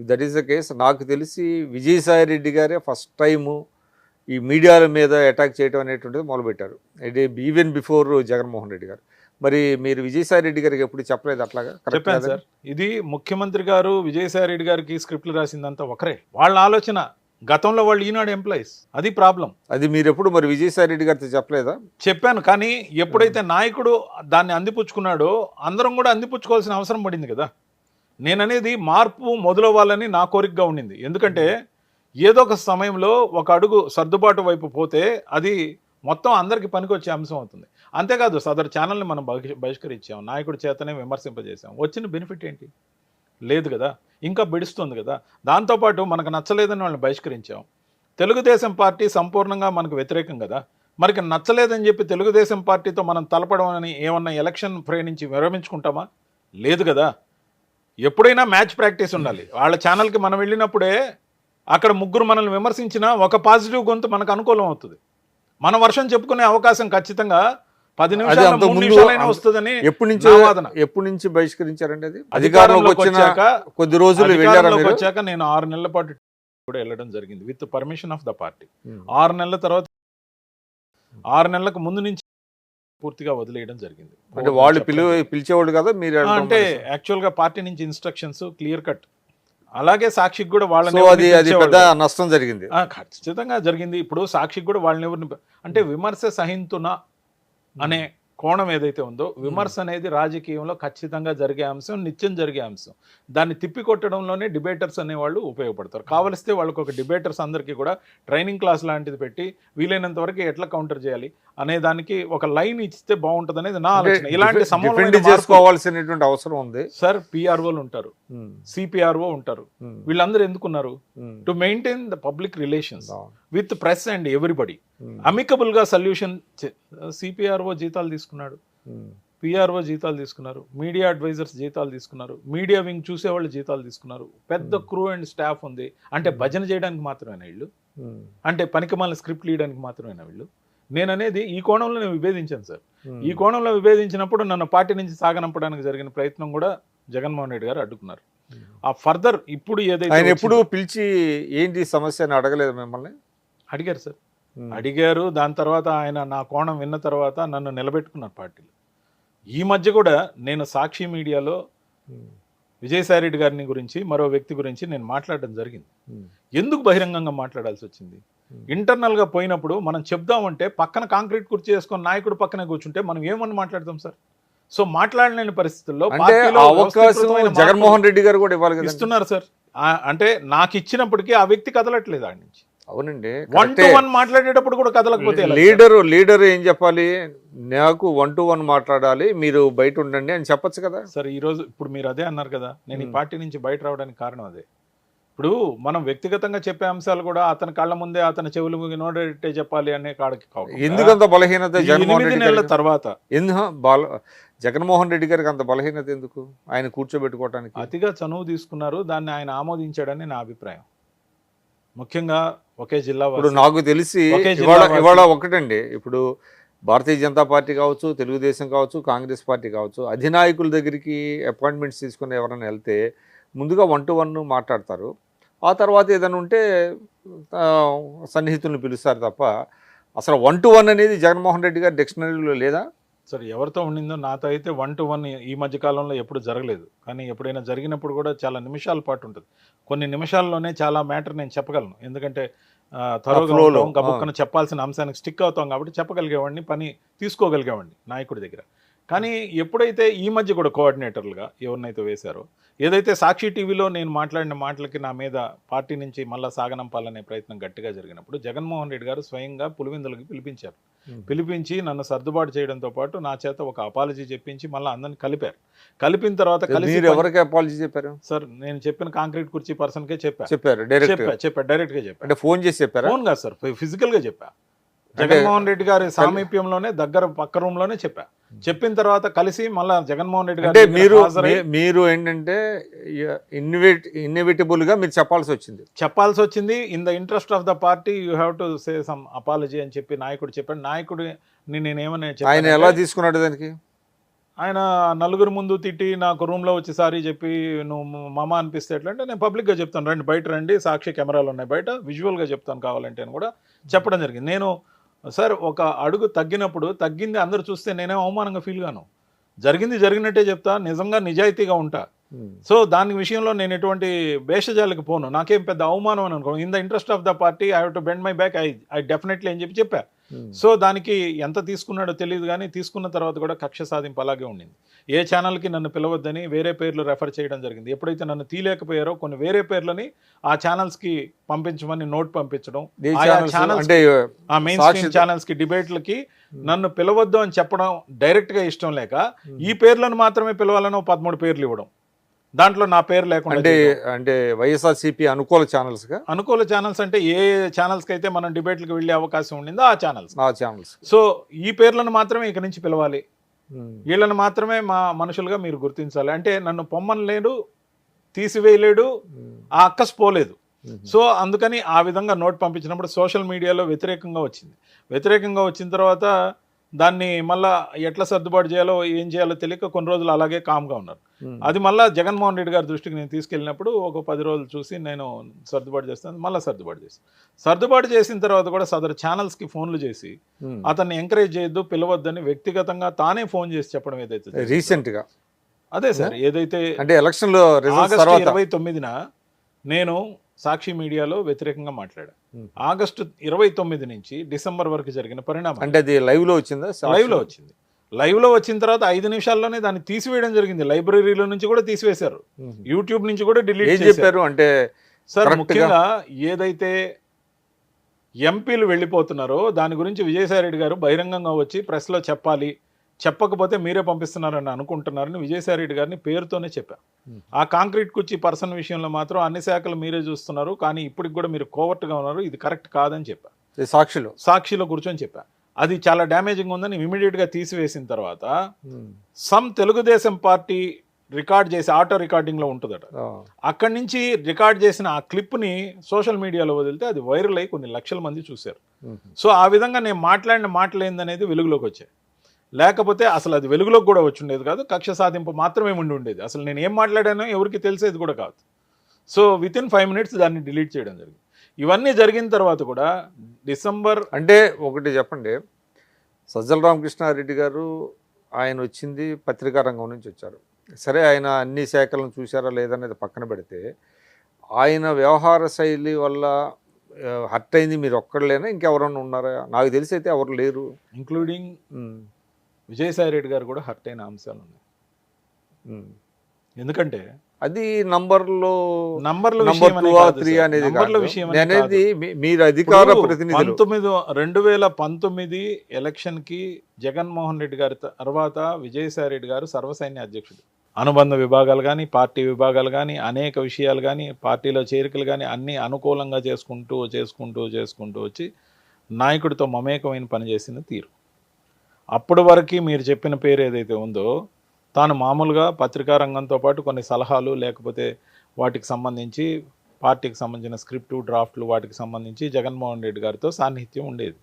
That is the case. నాకు తెలిసి విజయసాయి రెడ్డి గారే ఫస్ట్ టైము ఈ మీడియాల మీద అటాక్ చేయడం అనేటువంటిది మొదలుపెట్టారు, ఈవెన్ బిఫోర్ జగన్మోహన్ రెడ్డి గారు. మరి మీరు విజయసాయి రెడ్డి గారికి ఎప్పుడు చెప్పలేదు అట్లాగా? చెప్పాను సార్, ఇది ముఖ్యమంత్రి గారు విజయసాయి రెడ్డి గారికి స్క్రిప్ట్లు రాసిందంతా ఒకరే. వాళ్ళ ఆలోచన గతంలో వాళ్ళు ఈనాడు ఎంప్లాయీస్, అది ప్రాబ్లం. అది మీరు ఎప్పుడు మరి విజయసాయి రెడ్డి గారితో చెప్పలేదా? చెప్పాను, కానీ ఎప్పుడైతే నాయకుడు దాన్ని అందిపుచ్చుకున్నాడో అందరం కూడా అందిపుచ్చుకోవాల్సిన అవసరం పడింది కదా. నేననేది మార్పు మొదలవ్వాలని నా కోరికగా ఉండింది. ఎందుకంటే ఏదో ఒక సమయంలో ఒక అడుగు సర్దుబాటు వైపు పోతే అది మొత్తం అందరికీ పనికొచ్చే అంశం అవుతుంది. అంతేకాదు సదరు ఛానల్ని మనం బహిష్కరించాం, నాయకుడి చేతనే విమర్శింపజేసాం, వచ్చిన బెనిఫిట్ ఏంటి? లేదు కదా, ఇంకా బిడుస్తుంది కదా. దాంతోపాటు మనకు నచ్చలేదని వాళ్ళని బహిష్కరించాం. తెలుగుదేశం పార్టీ సంపూర్ణంగా మనకు వ్యతిరేకం కదా. మనకి నచ్చలేదని చెప్పి తెలుగుదేశం పార్టీతో మనం తలపడం అని ఏమన్నా ఎలక్షన్ ఫ్రే నుంచి విరమించుకుంటామా? లేదు కదా. ఎప్పుడైనా మ్యాచ్ ప్రాక్టీస్ ఉండాలి. వాళ్ళ ఛానల్కి మనం వెళ్ళినప్పుడే అక్కడ ముగ్గురు మనల్ని విమర్శించినా ఒక పాజిటివ్ గొంతు మనకు అనుకూలం అవుతుంది. మన వర్షం చెప్పుకునే అవకాశం ఖచ్చితంగా 10 నిమిషాలు 3 నిమిషాలైనా వస్తుందని ఎప్పటి నుంచి బహిష్కరించారండి? అది అధికారంలోకి వచ్చాక కొద్ది రోజులు వచ్చాక నేను 6 నెలల పాటు కూడా వెళ్ళడం జరిగింది with permission of the party. 6 నెలల తర్వాత 6 నెలలకు ముందు నుంచి పూర్తిగా వదిలేయడం జరిగింది. అంటే వాళ్ళు పిలిచేవాళ్ళు కదా మీరు? అంటే యాక్చువల్ గా పార్టీ నుంచి ఇన్స్ట్రక్షన్స్ క్లియర్ కట్. అలాగే సాక్షికి కూడా వాళ్ళని పెద్ద నష్టం జరిగింది, ఖచ్చితంగా జరిగింది. ఇప్పుడు సాక్షికి కూడా వాళ్ళని ఎవరిని అంటే విమర్శ సహింతున అనే కోణం ఏదైతే ఉందో, విమర్శ అనేది రాజకీయంలో ఖచ్చితంగా జరిగే అంశం, నిత్యం జరిగే అంశం. దాన్ని తిప్పికొట్టడంలోనే డిబేటర్స్ అనేవాళ్ళు ఉపయోగపడతారు. కావలిస్తే వాళ్ళకి ఒక డిబేటర్స్ అందరికీ కూడా ట్రైనింగ్ క్లాస్ లాంటిది పెట్టి వీలైనంత వరకు ఎట్లా కౌంటర్ చేయాలి అనే దానికి ఒక లైన్ ఇస్తే బాగుంటుంది అనేది నా ఆలోచన. ఇలాంటి చేసుకోవాల్సినటువంటి అవసరం ఉంది సార్. పిఆర్ఓలు ఉంటారు, సిపిఆర్ఓ ఉంటారు, వీళ్ళందరూ ఎందుకున్నారు? To maintain the public relations with press and everybody. Amicable గా సొల్యూషన్. సిపిఆర్ఓ జీతాలు తీసుకున్నాడు, పిఆర్ఓ జీతాలు తీసుకున్నారు, మీడియా అడ్వైజర్స్ జీతాలు తీసుకున్నారు, మీడియా వింగ్ చూసేవాళ్ళు జీతాలు తీసుకున్నారు, పెద్ద క్రూ అండ్ స్టాఫ్ ఉంది. అంటే భజన చేయడానికి మాత్రమేనా వీళ్ళు? అంటే పనికిమాలిన స్క్రిప్ట్ లీయడానికి మాత్రమేనా వీళ్ళు? నేననేది ఈ కోణంలో నేను విభేదించాను సార్. ఈ కోణంలో విభేదించినప్పుడు నన్ను పార్టీ నుంచి సాగనంపడానికి జరిగిన ప్రయత్నం కూడా జగన్మోహన్ రెడ్డి గారు అడ్డుకున్నారు. ఆ ఫర్దర్ ఇప్పుడు ఏదైతే ఆయన ఎప్పుడు పిలిచి ఏంటి సమస్య అని అడగలేదు మిమ్మల్ని? అడిగారు సార్, అడిగారు. దాని తర్వాత ఆయన నా కోణం విన్న తర్వాత నన్ను నిలబెట్టుకున్నారు పార్టీలో. ఈ మధ్య కూడా నేను సాక్షి మీడియాలో విజయసాయి రెడ్డి గారిని గురించి మరో వ్యక్తి గురించి నేను మాట్లాడడం జరిగింది. ఎందుకు బహిరంగంగా మాట్లాడాల్సి వచ్చింది? ఇంటర్నల్గా పోయినప్పుడు మనం చెప్దామంటే పక్కన కాంక్రీట్ కుర్చీ చేసుకొని నాయకుడు పక్కనే కూర్చుంటే మనం ఏమని మాట్లాడతాం సార్? సో మాట్లాడలేని పరిస్థితుల్లో జగన్మోహన్ రెడ్డి గారు కూడా ఇస్తున్నారు సార్. అంటే నాకు ఇచ్చినప్పటికీ ఆ వ్యక్తి కదలట్లేదు ఆడి నుంచి. అవునండి, 1-to-1 మాట్లాడేటప్పుడు కూడా కదలకపోతే లీడర్ ఏం చెప్పాలి? నాకు 1-to-1 మాట్లాడాలి, మీరు బయట ఉండండి అని చెప్పొచ్చు కదా సార్. ఈ రోజు ఇప్పుడు మీరు అదే అన్నారు కదా, నేను ఈ పార్టీ నుంచి బయట రావడానికి కారణం అదే. ఇప్పుడు మనం వ్యక్తిగతంగా చెప్పే అంశాలు కూడా అతని కళ్ళ ముందే అతని చెవులు నోడేటే చెప్పాలి అనే కాడికి ఎందుకంత బలహీనత? 8 నెలల తర్వాత జగన్మోహన్ రెడ్డి గారికి అంత బలహీనత ఎందుకు? ఆయన కూర్చోబెట్టుకోవడానికి అతిగా చనువు తీసుకున్నారు, దాన్ని ఆయన ఆమోదించాడని నా అభిప్రాయం. ముఖ్యంగా ఒకే జిల్లా. ఇప్పుడు నాకు తెలిసి ఇవాళ ఒకటండి, ఇప్పుడు భారతీయ జనతా పార్టీ కావచ్చు, తెలుగుదేశం కావచ్చు, కాంగ్రెస్ పార్టీ కావచ్చు, అధినాయకుల దగ్గరికి అపాయింట్మెంట్స్ తీసుకుని ఎవరైనా వెళ్తే ముందుగా 1-to-1 మాట్లాడతారు. ఆ తర్వాత ఏదైనా ఉంటే సన్నిహితులను పిలుస్తారు తప్ప అసలు 1-to-1 అనేది జగన్మోహన్ రెడ్డి గారి డిక్షనరీలో లేదా సార్? ఎవరితో ఉండిందో నాతో అయితే 1-to-1 ఈ మధ్య కాలంలో ఎప్పుడు జరగలేదు. కానీ ఎప్పుడైనా జరిగినప్పుడు కూడా చాలా నిమిషాల పాటు ఉంటుంది. కొన్ని నిమిషాల్లోనే చాలా మ్యాటర్ నేను చెప్పగలను. ఎందుకంటే గబుక్కన చెప్పాల్సిన అంశానికి స్టిక్ అవుతాం కాబట్టి చెప్పగలిగేవాడిని, పని తీసుకోగలిగేవాడిని నాయకుడి దగ్గర. కానీ ఎప్పుడైతే ఈ మధ్య కూడా కోఆర్డినేటర్లుగా ఎవరినైతే వేశారో, ఏదైతే సాక్షి టీవీలో నేను మాట్లాడిన మాటలకి నా మీద పార్టీ నుంచి మళ్ళా సాగనంపాలనే ప్రయత్నం గట్టిగా జరిగినప్పుడు జగన్మోహన్ రెడ్డి గారు స్వయంగా పులివెందులకి పిలిపించారు. పిలిపించి నన్ను సర్దుబాటు చేయడంతో పాటు నా చేత ఒక అపాలజీ చెప్పించి మళ్ళీ అందరిని కలిపారు. కలిపిన తర్వాత కలిసి మీరు ఎవరికి అపాలజీ చెప్పారు? సార్ నేను చెప్పిన కాంక్రీట్ కుర్చీ పర్సన్కే చెప్పారు డైరెక్ట్ డైరెక్ట్ గా చెప్పాను. అంటే ఫోన్ చేసి చెప్పారా? ఫోన్ కాదు సార్, ఫిజికల్ గా చెప్పా. జగన్మోహన్ రెడ్డి గారి సామీప్యంలోనే దగ్గర పక్క రూమ్ లోనే చెప్పా. చెప్పిన తర్వాత కలిసి మళ్ళా జగన్మోహన్ రెడ్డి అంటే గారు మీరు ఏంటంటే ఇన్ఎవిటబుల్ గా మీరు చెప్పాల్సి వచ్చింది. In the interest of the party you have to say some apology అని చెప్పి నాయకుడు చెప్పాడు. నాయకుడు నేనేమని ఆయన ఎలా తీసుకున్నాడు దానికి? ఆయన నలుగురు ముందు తిట్టి నాకు రూమ్ లో వచ్చి సారీ చెప్పి నువ్వు మామ అనిపిస్తే ఎట్లా అంటే, నేను పబ్లిక్ గా చెప్తాను, రండి బయట రండి, సాక్షి కెమెరాలు ఉన్నాయి బయట, విజువల్ గా చెప్తాను కావాలంటే అని కూడా చెప్పడం జరిగింది. నేను సార్ ఒక అడుగు తగ్గినప్పుడు తగ్గింది అందరూ చూస్తే నేనేం అవమానంగా ఫీల్ గాను. జరిగింది జరిగినట్టే చెప్తా, నిజంగా నిజాయితీగా ఉంటా. సో దాని విషయంలో నేను ఎటువంటి భేషజాలకు పోను, నాకేం పెద్ద అవమానం అని అనుకో. In the interest of the party I have to bend my back, I definitely అని చెప్పా. సో దానికి ఎంత తీసుకున్నాడో తెలియదు, కానీ తీసుకున్న తర్వాత కూడా కక్ష సాధింపు అలాగే ఉండింది. ఏ ఛానల్కి నన్ను పిలవద్దని వేరే పేర్లు రెఫర్ చేయడం జరిగింది. ఎప్పుడైతే నన్ను తీయలేకపోయారో కొన్ని వేరే పేర్లని ఆ ఛానల్స్కి పంపించమని నోట్ పంపించడం, ఆ మెయిన్ స్ట్రీమ్ ఛానల్స్కి డిబేట్లకి నన్ను పిలవద్దు అని చెప్పడం డైరెక్ట్గా ఇష్టం లేక ఈ పేర్లను మాత్రమే పిలవాలని 13 పేర్లు ఇవ్వడం, దాంట్లో నా పేరు లేకుండా. అంటే వైఎస్ఆర్సీపీ అనుకూల ఛానల్స్ అంటే ఏ ఛానల్స్కి అయితే మనం డిబేట్లకు వెళ్ళే అవకాశం ఉండిందో ఆ ఛానల్స్. సో ఈ పేర్లను మాత్రమే ఇక నుంచి పిలవాలి, వీళ్ళని మాత్రమే మా మనుషులుగా మీరు గుర్తించాలి. అంటే నన్ను పొమ్మని లేడు, తీసివేయలేడు, ఆ అక్కస్ పోలేదు. సో అందుకని ఆ విధంగా నోట్ పంపించినప్పుడు సోషల్ మీడియాలో వ్యతిరేకంగా వచ్చిన తర్వాత దాన్ని మళ్ళా ఎట్లా సర్దుబాటు చేయాలో ఏం చేయాలో తెలియక కొన్ని రోజులు అలాగే కామ్గా ఉన్నారు. అది మళ్ళీ జగన్మోహన్ రెడ్డి గారి దృష్టికి నేను తీసుకెళ్ళినప్పుడు ఒక 10 రోజులు చూసి నేను సర్దుబాటు చేస్తాను, మళ్ళీ సర్దుబాటు చేసిన తర్వాత కూడా సదరు ఛానల్స్కి ఫోన్లు చేసి అతన్ని ఎంకరేజ్ చేయొద్దు, పిలవద్దని వ్యక్తిగతంగా తానే ఫోన్ చేసి చెప్పడం ఏదైతే రీసెంట్గా అదే సార్, ఏదైతే అంటే ఎలక్షన్లో ఆగస్టు 29న నేను సాక్షి మీడియాలో వ్యతిరేకంగా మాట్లాడా. ఆగస్టు 29 నుంచి డిసెంబర్ వరకు జరిగిన పరిణామం అంటే అది లైవ్ లో వచ్చిందా? లైవ్ లో వచ్చిన తర్వాత 5 నిమిషాల్లోనే దాన్ని తీసివేయడం జరిగింది. లైబ్రరీలో నుంచి కూడా తీసివేశారు, యూట్యూబ్ నుంచి కూడా డిలీట్ చేశారు. అంటే సార్ ముఖ్యంగా ఏదైతే ఎంపీలు వెళ్ళిపోతున్నారో దాని గురించి విజయసాయి రెడ్డి గారు బహిరంగంగా వచ్చి ప్రెస్లో చెప్పాలి, చెప్పకపోతే మీరే పంపిస్తున్నారని అనుకుంటున్నారని విజయసాయి రెడ్డి గారిని పేరుతోనే చెప్పా. ఆ కాంక్రీట్ కుర్చీ పర్సన్ విషయంలో మాత్రం అన్ని శాఖలు మీరే చూస్తున్నారు, కానీ ఇప్పటికి కూడా మీరు కోవర్ట్గా ఉన్నారు, ఇది కరెక్ట్ కాదని చెప్పా. సాక్షిలో కూర్చొని చెప్పా. అది చాలా డ్యామేజింగ్ ఉందని ఇమీడియట్గా తీసివేసిన తర్వాత సమ్ తెలుగుదేశం పార్టీ రికార్డ్ చేసి ఆటో రికార్డింగ్లో ఉంటుందట, అక్కడి నుంచి రికార్డ్ చేసిన ఆ క్లిప్ని సోషల్ మీడియాలో వదిలితే అది వైరల్ అయ్యి కొన్ని లక్షల మంది చూశారు. సో ఆ విధంగా నేను మాట్లాడిన మాటలు ఏందనేది వెలుగులోకి వచ్చాయి. లేకపోతే అసలు అది వెలుగులోకి కూడా వచ్చి ఉండేది కాదు, కక్ష సాధింపు మాత్రమే ఉండి ఉండేది. అసలు నేను ఏం మాట్లాడానో ఎవరికి తెలిసేది కూడా కాదు. సో వితిన్ 5 minutes దాన్ని డిలీట్ చేయడం జరిగింది. ఇవన్నీ జరిగిన తర్వాత కూడా డిసెంబర్ అంటే ఒకటి చెప్పండి, సజ్జల రామకృష్ణారెడ్డి గారు ఆయన వచ్చింది పత్రికా రంగం నుంచి వచ్చారు. సరే ఆయన అన్ని శాఖలను చూసారా లేదనేది పక్కన పెడితే ఆయన వ్యవహార శైలి వల్ల హర్ట్ అయింది మీరు ఒక్కడలేనా, ఇంకెవరన్నా ఉన్నారా? నాకు తెలిసి అయితే ఎవరు లేరు, ఇంక్లూడింగ్ విజయసాయి రెడ్డి గారు కూడా హర్ట్ అయిన అంశాలు ఉన్నాయి. ఎందుకంటే అది నంబర్ల విషయం అనేది మీరు అధికార ప్రతినిధులు. 2019 ఎలక్షన్కి జగన్మోహన్ రెడ్డి గారి తర్వాత విజయసాయి రెడ్డి గారు సర్వసైన్య అధ్యక్షుడు. అనుబంధ విభాగాలు కానీ పార్టీ విభాగాలు కానీ అనేక విషయాలు కానీ పార్టీలో చేరికలు కానీ అన్నీ అనుకూలంగా చేసుకుంటూ వచ్చి నాయకుడితో మమేకమైన పనిచేసిన తీరు. అప్పటి వరకు మీరు చెప్పిన పేరు ఏదైతే ఉందో తాను మామూలుగా పత్రికా రంగంతో పాటు కొన్ని సలహాలు లేకపోతే వాటికి సంబంధించి పార్టీకి సంబంధించిన స్క్రిప్టు డ్రాఫ్ట్లు వాటికి సంబంధించి జగన్మోహన్ రెడ్డి గారితో సాన్నిహిత్యం ఉండేది.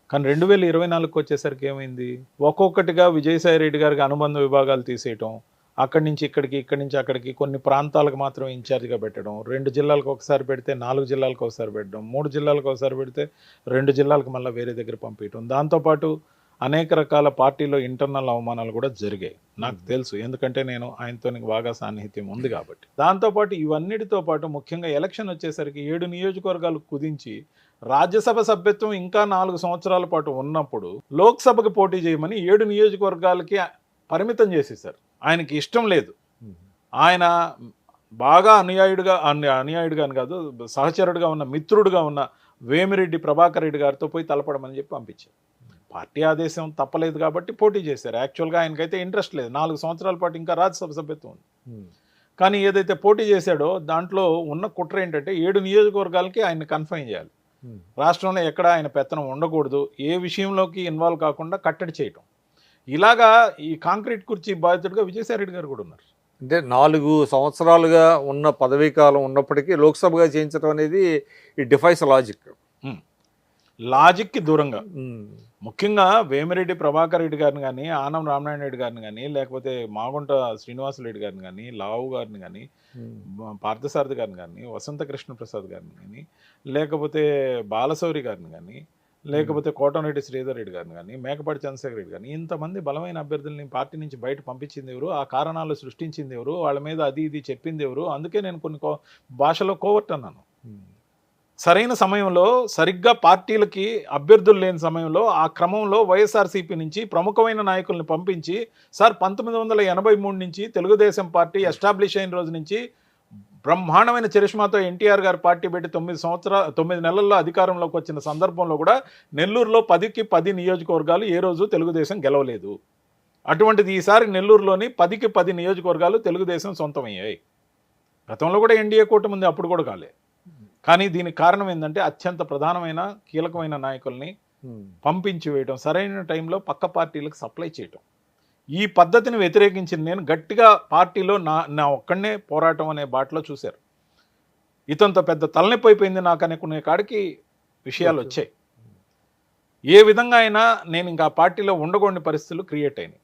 కానీ 2024కి వచ్చేసరికి ఏమైంది, ఒక్కొక్కటిగా విజయసాయి రెడ్డి గారికి అనుబంధ విభాగాలు తీసేయటం, అక్కడి నుంచి ఇక్కడికి ఇక్కడి నుంచి అక్కడికి కొన్ని ప్రాంతాలకు మాత్రం ఇన్ఛార్జిగా పెట్టడం, 2 జిల్లాలకు ఒకసారి పెడితే 4 జిల్లాలకు ఒకసారి పెట్టడం, 3 జిల్లాలకు ఒకసారి పెడితే 2 జిల్లాలకు మళ్ళీ వేరే దగ్గర పంపించడం, దాంతోపాటు అనేక రకాల పార్టీలో ఇంటర్నల్ అవమానాలు కూడా జరిగాయి. నాకు తెలుసు, ఎందుకంటే నేను ఆయనతో బాగా సాన్నిహిత్యం ఉంది కాబట్టి. దాంతోపాటు ఇవన్నిటితో పాటు ముఖ్యంగా ఎలక్షన్ వచ్చేసరికి 7 నియోజకవర్గాలు కుదించి రాజ్యసభ సభ్యత్వం ఇంకా 4 సంవత్సరాల పాటు ఉన్నప్పుడు లోక్సభకి పోటీ చేయమని 7 నియోజకవర్గాలకి పరిమితం చేసేసారు. ఆయనకి ఇష్టం లేదు. ఆయన బాగా అనుయాయుడుగా అని కాదు, సహచరుడుగా ఉన్న, మిత్రుడుగా ఉన్న వేమిరెడ్డి ప్రభాకర్ రెడ్డి గారితో పోయి తలపడమని చెప్పి పంపించారు. పార్టీ ఆదేశం తప్పలేదు కాబట్టి పోటీ చేశారు. యాక్చువల్గా ఆయనకైతే ఇంట్రెస్ట్ లేదు, 4 సంవత్సరాల పాటు ఇంకా రాజ్యసభ సభ్యత్వం ఉంది. కానీ ఏదైతే పోటీ చేశాడో దాంట్లో ఉన్న కుట్ర ఏంటంటే 7 నియోజకవర్గాలకి ఆయన కన్ఫైన్ చేయాలి. రాష్ట్రంలో ఎక్కడ ఆయన పెత్తనం ఉండకూడదు, ఏ విషయంలోకి ఇన్వాల్వ్ కాకుండా కట్టడి చేయటం. ఇలాగా ఈ కాంక్రీట్ కుర్చీ బాధితుడిగా విజయసాయిరెడ్డి గారు కూడా ఉన్నారు. అంటే 4 సంవత్సరాలుగా ఉన్న పదవీ కాలం ఉన్నప్పటికీ లోక్సభగా చేయించడం అనేది ఈ డిఫైస్ లాజిక్కి దూరంగా. ముఖ్యంగా వేమిరెడ్డి ప్రభాకర్ రెడ్డి గారిని కానీ, ఆనం రామనారాయణ రెడ్డి గారిని కానీ, లేకపోతే మాగుంట శ్రీనివాసరెడ్డి గారిని కానీ, లావు గారిని కానీ, పార్థసారథి గారిని కానీ, వసంత కృష్ణ ప్రసాద్ గారిని కానీ, లేకపోతే బాలశౌరి గారిని కానీ, లేకపోతే కోటమిరెడ్డి శ్రీధర్ రెడ్డి గారిని కానీ, మేకపాటి చంద్రశేఖర్ రెడ్డి కానీ, ఇంతమంది బలమైన అభ్యర్థుల్ని పార్టీ నుంచి బయట పంపించింది ఎవరు, ఆ కారణాలు సృష్టించింది ఎవరు, వాళ్ళ మీద అది ఇది చెప్పింది ఎవరు? అందుకే నేను కొన్ని భాషలో కోవర్ట్ అన్నాను. సరైన సమయంలో సరిగ్గా పార్టీలకి అభ్యర్థులు లేని సమయంలో ఆ క్రమంలో వైఎస్ఆర్సీపీ నుంచి ప్రముఖమైన నాయకుల్ని పంపించి, సార్ 1983 నుంచి తెలుగుదేశం పార్టీ ఎస్టాబ్లిష్ అయిన రోజు నుంచి బ్రహ్మాండమైన చరిష్మాతో ఎన్టీఆర్ గారు పార్టీ పెట్టి 9 నెలల్లో అధికారంలోకి వచ్చిన సందర్భంలో కూడా నెల్లూరులో 10కి 10 నియోజకవర్గాలు ఏ రోజు తెలుగుదేశం గెలవలేదు. అటువంటిది ఈసారి నెల్లూరులోని 10కి 10 నియోజకవర్గాలు తెలుగుదేశం సొంతమయ్యాయి. గతంలో కూడా ఎన్డీఏ కూటమి ఉంది, అప్పుడు కూడా కాలే. కానీ దీనికి కారణం ఏంటంటే అత్యంత ప్రధానమైన కీలకమైన నాయకుల్ని పంపించి వేయడం, సరైన టైంలో పక్క పార్టీలకు సప్లై చేయటం. ఈ పద్ధతిని వ్యతిరేకించిన నేను గట్టిగా పార్టీలో నా ఒక్కడనే పోరాటం అనే బాటలో చూశారు. ఇతంత పెద్ద తలనొప్పి అయిపోయింది నాకు అనుకునే కాడికి విషయాలు వచ్చాయి. ఏ విధంగా అయినా నేను ఇంకా పార్టీలో ఉండకూడని పరిస్థితులు క్రియేట్ అయినాయి.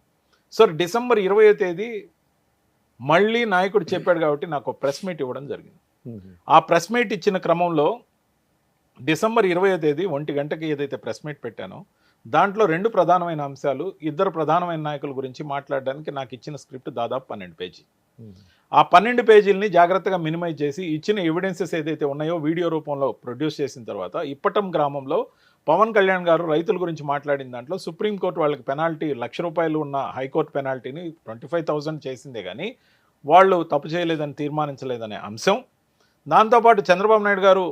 సో డిసెంబర్ 20వ తేదీ మళ్ళీ నాయకుడు చెప్పాడు కాబట్టి నాకు ప్రెస్ మీట్ ఇవ్వడం జరిగింది. ఆ ప్రెస్ మీట్ ఇచ్చిన క్రమంలో డిసెంబర్ 20వ తేదీ 1 గంటకి ఏదైతే ప్రెస్ మీట్ పెట్టానో దాంట్లో 2 ప్రధానమైన అంశాలు, 2 ప్రధానమైన నాయకుల గురించి మాట్లాడడానికి నాకు ఇచ్చిన స్క్రిప్ట్ దాదాపు 12 పేజీ. ఆ 12 పేజీలని జాగ్రత్తగా మినిమైజ్ చేసి ఇచ్చిన ఎవిడెన్సెస్ ఏదైతే ఉన్నాయో వీడియో రూపంలో ప్రొడ్యూస్ చేసిన తర్వాత ఇప్పటం గ్రామంలో పవన్ కళ్యాణ్ గారు రైతుల గురించి మాట్లాడిన దాంట్లో సుప్రీంకోర్టు వాళ్ళకి పెనాల్టీ ₹1,00,000 ఉన్న హైకోర్టు పెనాల్టీని 25,000 చేసిందే కానీ వాళ్ళు తప్పు చేయలేదని తీర్మానించలేదనే అంశం, దాంతోపాటు చంద్రబాబు నాయుడు గారు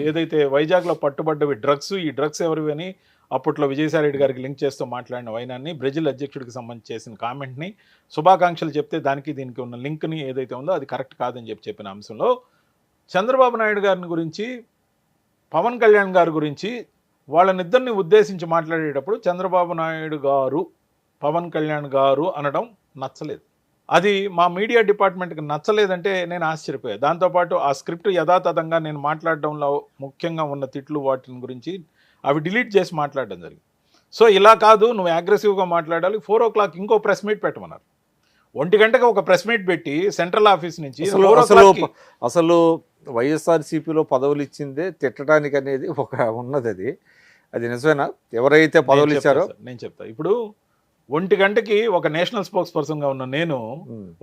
ఏదైతే వైజాగ్లో పట్టుబడ్డవి డ్రగ్స్, ఈ డ్రగ్స్ ఎవరివి అని అప్పట్లో విజయసాయిరెడ్డి గారికి లింక్ చేస్తూ మాట్లాడిన వైనాన్ని, బ్రెజిల్ అధ్యక్షుడికి సంబంధించి చేసిన కామెంట్ని, శుభాకాంక్షలు చెప్తే దానికి దీనికి ఉన్న లింక్ని ఏదైతే ఉందో అది కరెక్ట్ కాదని చెప్పిన అంశంలో చంద్రబాబు నాయుడు గారిని గురించి, పవన్ కళ్యాణ్ గారి గురించి వాళ్ళనిద్దరిని ఉద్దేశించి మాట్లాడేటప్పుడు చంద్రబాబు నాయుడు గారు, పవన్ కళ్యాణ్ గారు అనడం నచ్చలేదు. అది మా మీడియా డిపార్ట్మెంట్కి నచ్చలేదంటే నేను ఆశ్చర్యపోయాను. దాంతోపాటు ఆ స్క్రిప్ట్ యథాతథంగా నేను మాట్లాడడంలో ముఖ్యంగా ఉన్న తిట్లు వాటిని గురించి అవి డిలీట్ చేసి మాట్లాడడం జరిగింది. సో ఇలా కాదు, నువ్వు అగ్రెసివ్గా మాట్లాడాలి, 4 o'clock ఇంకో ప్రెస్ మీట్ పెట్టమన్నారు. 1 గంటకి ఒక ప్రెస్ మీట్ పెట్టి సెంట్రల్ ఆఫీస్ నుంచి అసలు వైఎస్ఆర్సీపీలో పదవులు ఇచ్చిందే తిట్టడానికి అనేది ఒక ఉన్నది. అది నిజమేనా? ఎవరైతే పదవులు ఇచ్చారో నేను చెప్తా. ఇప్పుడు 1 గంటకి ఒక నేషనల్ స్పోక్స్ పర్సన్గా ఉన్న నేను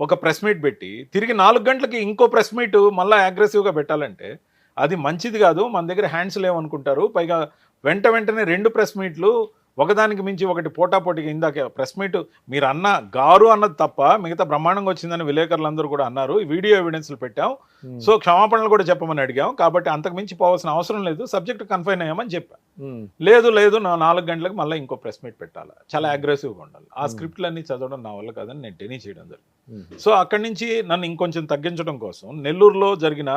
ఒక ప్రెస్ మీట్ పెట్టి తిరిగి 4 గంటలకి ఇంకో ప్రెస్ మీట్ మళ్ళీ అగ్రెసివ్గా పెట్టాలంటే అది మంచిది కాదు. మన దగ్గర హ్యాండ్స్ లేవనుకుంటారు. పైగా వెంటనే 2 ప్రెస్ మీట్లు ఒకదానికి మించి ఒకటి పోటాపోటీగా. ఇందాక ప్రెస్ మీట్ మీరు గారు అన్నది తప్ప మిగతా బ్రహ్మాండంగా వచ్చిందని విలేకరులందరూ కూడా అన్నారు. వీడియో ఎవిడెన్స్లు పెట్టాం, సో క్షమాపణలు కూడా చెప్పమని అడిగాం, కాబట్టి అంతకు మించి పోవాల్సిన అవసరం లేదు, సబ్జెక్ట్ కన్ఫైన్ అయ్యామని చెప్పా. లేదు నా 4 గంటలకు మళ్ళీ ఇంకో ప్రెస్ మీట్ పెట్టాలి, చాలా అగ్రెసివ్గా ఉండాలి. ఆ స్క్రిప్ట్లన్నీ చదవడం నా వల్ల కాదని నేను డెనీ చేయడం జరిగింది. సో అక్కడి నుంచి నన్ను ఇంకొంచెం తగ్గించడం కోసం నెల్లూరులో జరిగిన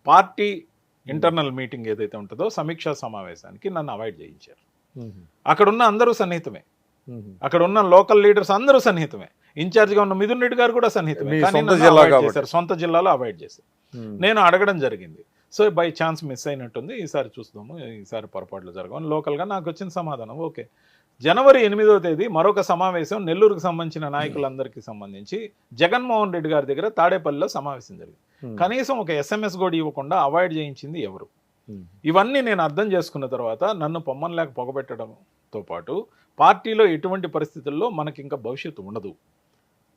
పార్టీ ఇంటర్నల్ మీటింగ్ ఏదైతే ఉంటుందో సమీక్షా సమావేశానికి నన్ను అవాయిడ్ చేయించారు. అక్కడున్న అందరూ సన్నిహితమే, అక్కడ ఉన్న లోకల్ లీడర్స్ అందరూ సన్నిహితమే, ఇన్ఛార్జ్గా ఉన్న మిథున్ రెడ్డి గారు కూడా సన్నిహితమే, సొంత జిల్లాలో అవాయిడ్ చేశారు. నేను అడగడం జరిగింది, సో బై ఛాన్స్ మిస్ అయినట్టుంది, ఈసారి చూస్తాము, ఈసారి పొరపాట్లు జరగవు. లోకల్గా నాకు వచ్చిన సమాధానం ఓకే. జనవరి 8వ తేదీ మరొక సమావేశం నెల్లూరుకు సంబంధించిన నాయకులందరికీ సంబంధించి జగన్మోహన్ రెడ్డి గారి దగ్గర తాడేపల్లిలో సమావేశం జరిగింది. కనీసం ఒక SMS కూడా ఇవ్వకుండా అవాయిడ్ చేయించింది ఎవరు? ఇవన్నీ నేను అర్థం చేసుకున్న తర్వాత నన్ను పొమ్మనలేక పొగబెట్టడంతో పాటు పార్టీలో ఎటువంటి పరిస్థితుల్లో మనకి ఇంకా భవిష్యత్తు ఉండదు.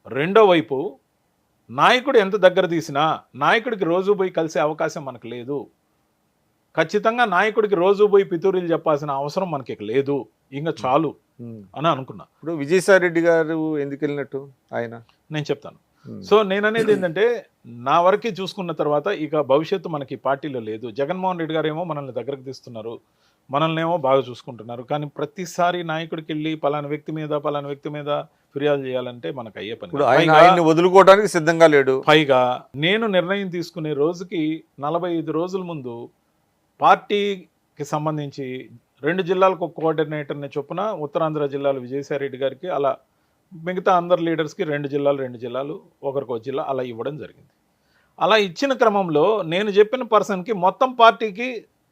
రెండో వైపు నాయకుడు ఎంత దగ్గర తీసినా నాయకుడికి రోజు పోయి కలిసే అవకాశం మనకు లేదు. ఖచ్చితంగా నాయకుడికి రోజు పోయి పితూరీలు చెప్పాల్సిన అవసరం మనకి ఇక లేదు, ఇంకా చాలు అని అనుకున్నా. ఇప్పుడు విజయసాయి రెడ్డి గారు ఎందుకు వెళ్ళినట్టు ఆయన నేను చెప్తాను. సో నేను అనేది ఏంటంటే నా వరకు చూసుకున్న తర్వాత ఇక భవిష్యత్తు మనకి పార్టీలో లేదు. జగన్మోహన్ రెడ్డి గారు ఏమో మనల్ని దగ్గరకు తీస్తున్నారు, మనల్ని ఏమో బాగా చూసుకుంటున్నారు, కానీ ప్రతిసారి నాయకుడికి వెళ్ళి పలానా వ్యక్తి మీద ఫిర్యాదు చేయాలంటే మనకు అయ్యే పని ఇప్పుడు కాదు. ఆయన ఆయన్ని వదులుకోవడానికి సిద్ధంగా లేడు. పైగా నేను నిర్ణయం తీసుకునే రోజుకి 45 రోజుల ముందు పార్టీకి సంబంధించి 2 జిల్లాలకు ఒక కోఆర్డినేటర్ని చొప్పున ఉత్తరాంధ్ర జిల్లాలు విజయసాయి రెడ్డి గారికి, అలా మిగతా అందరు లీడర్స్కి 2 జిల్లాలు ఒకరికి ఒక జిల్లా అలా ఇవ్వడం జరిగింది. అలా ఇచ్చిన క్రమంలో నేను చెప్పిన పర్సన్కి మొత్తం పార్టీకి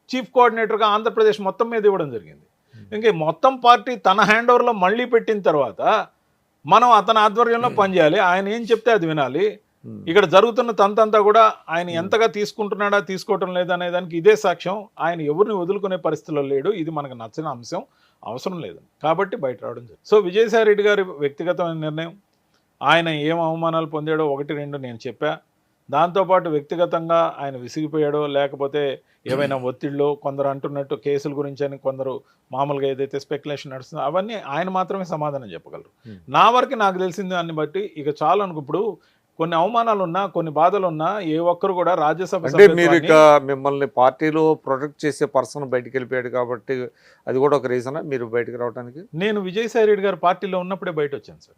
చీఫ్ కోఆర్డినేటర్గా ఆంధ్రప్రదేశ్ మొత్తం మీద ఇవ్వడం జరిగింది. ఇంకా మొత్తం పార్టీ తన హ్యాండ్ ఓవర్లో మళ్ళీ పెట్టిన తర్వాత మనం అతని ఆధ్వర్యంలో పనిచేయాలి, ఆయన ఏం చెప్తే అది వినాలి. ఇక్కడ జరుగుతున్న తంతంతా కూడా ఆయన ఎంతగా తీసుకుంటున్నాడా తీసుకోవటం లేదా అనే దానికి ఇదే సాక్ష్యం. ఆయన ఎవరిని వదులుకునే పరిస్థితిలో లేడు, ఇది మనకు నచ్చిన అంశం, అవసరం లేదు కాబట్టి బయట రావడం జరిగింది. సో విజయసాయి రెడ్డి గారి వ్యక్తిగతమైన నిర్ణయం, ఆయన ఏం అవమానాలు పొందాడో 1-2 నేను చెప్పా. దాంతోపాటు వ్యక్తిగతంగా ఆయన విసిగిపోయాడో లేకపోతే ఏవైనా ఒత్తిడిలో కొందరు అంటున్నట్టు కేసుల గురించి అని కొందరు మామూలుగా ఏదైతే స్పెక్యులేషన్ నడుస్తుందో అవన్నీ ఆయన మాత్రమే సమాధానం చెప్పగలరు. నా వరకు నాకు తెలిసింది దాన్ని బట్టి ఇక చాలు అనుకో. ఇప్పుడు కొన్ని అవమానాలు ఉన్నా, కొన్ని బాధలు ఉన్నా ఏ ఒక్కరు కూడా రాజ్యసభ అంటే మీరు ఇక మిమ్మల్ని పార్టీలో ప్రొటెక్ట్ చేసే పర్సన్ బయటికి వెళ్ళిపోయాడు కాబట్టి అది కూడా ఒక రీజనా మీరు బయటకు రావడానికి? నేను విజయసాయి రెడ్డి గారు పార్టీలో ఉన్నప్పుడే బయట వచ్చాను సార్.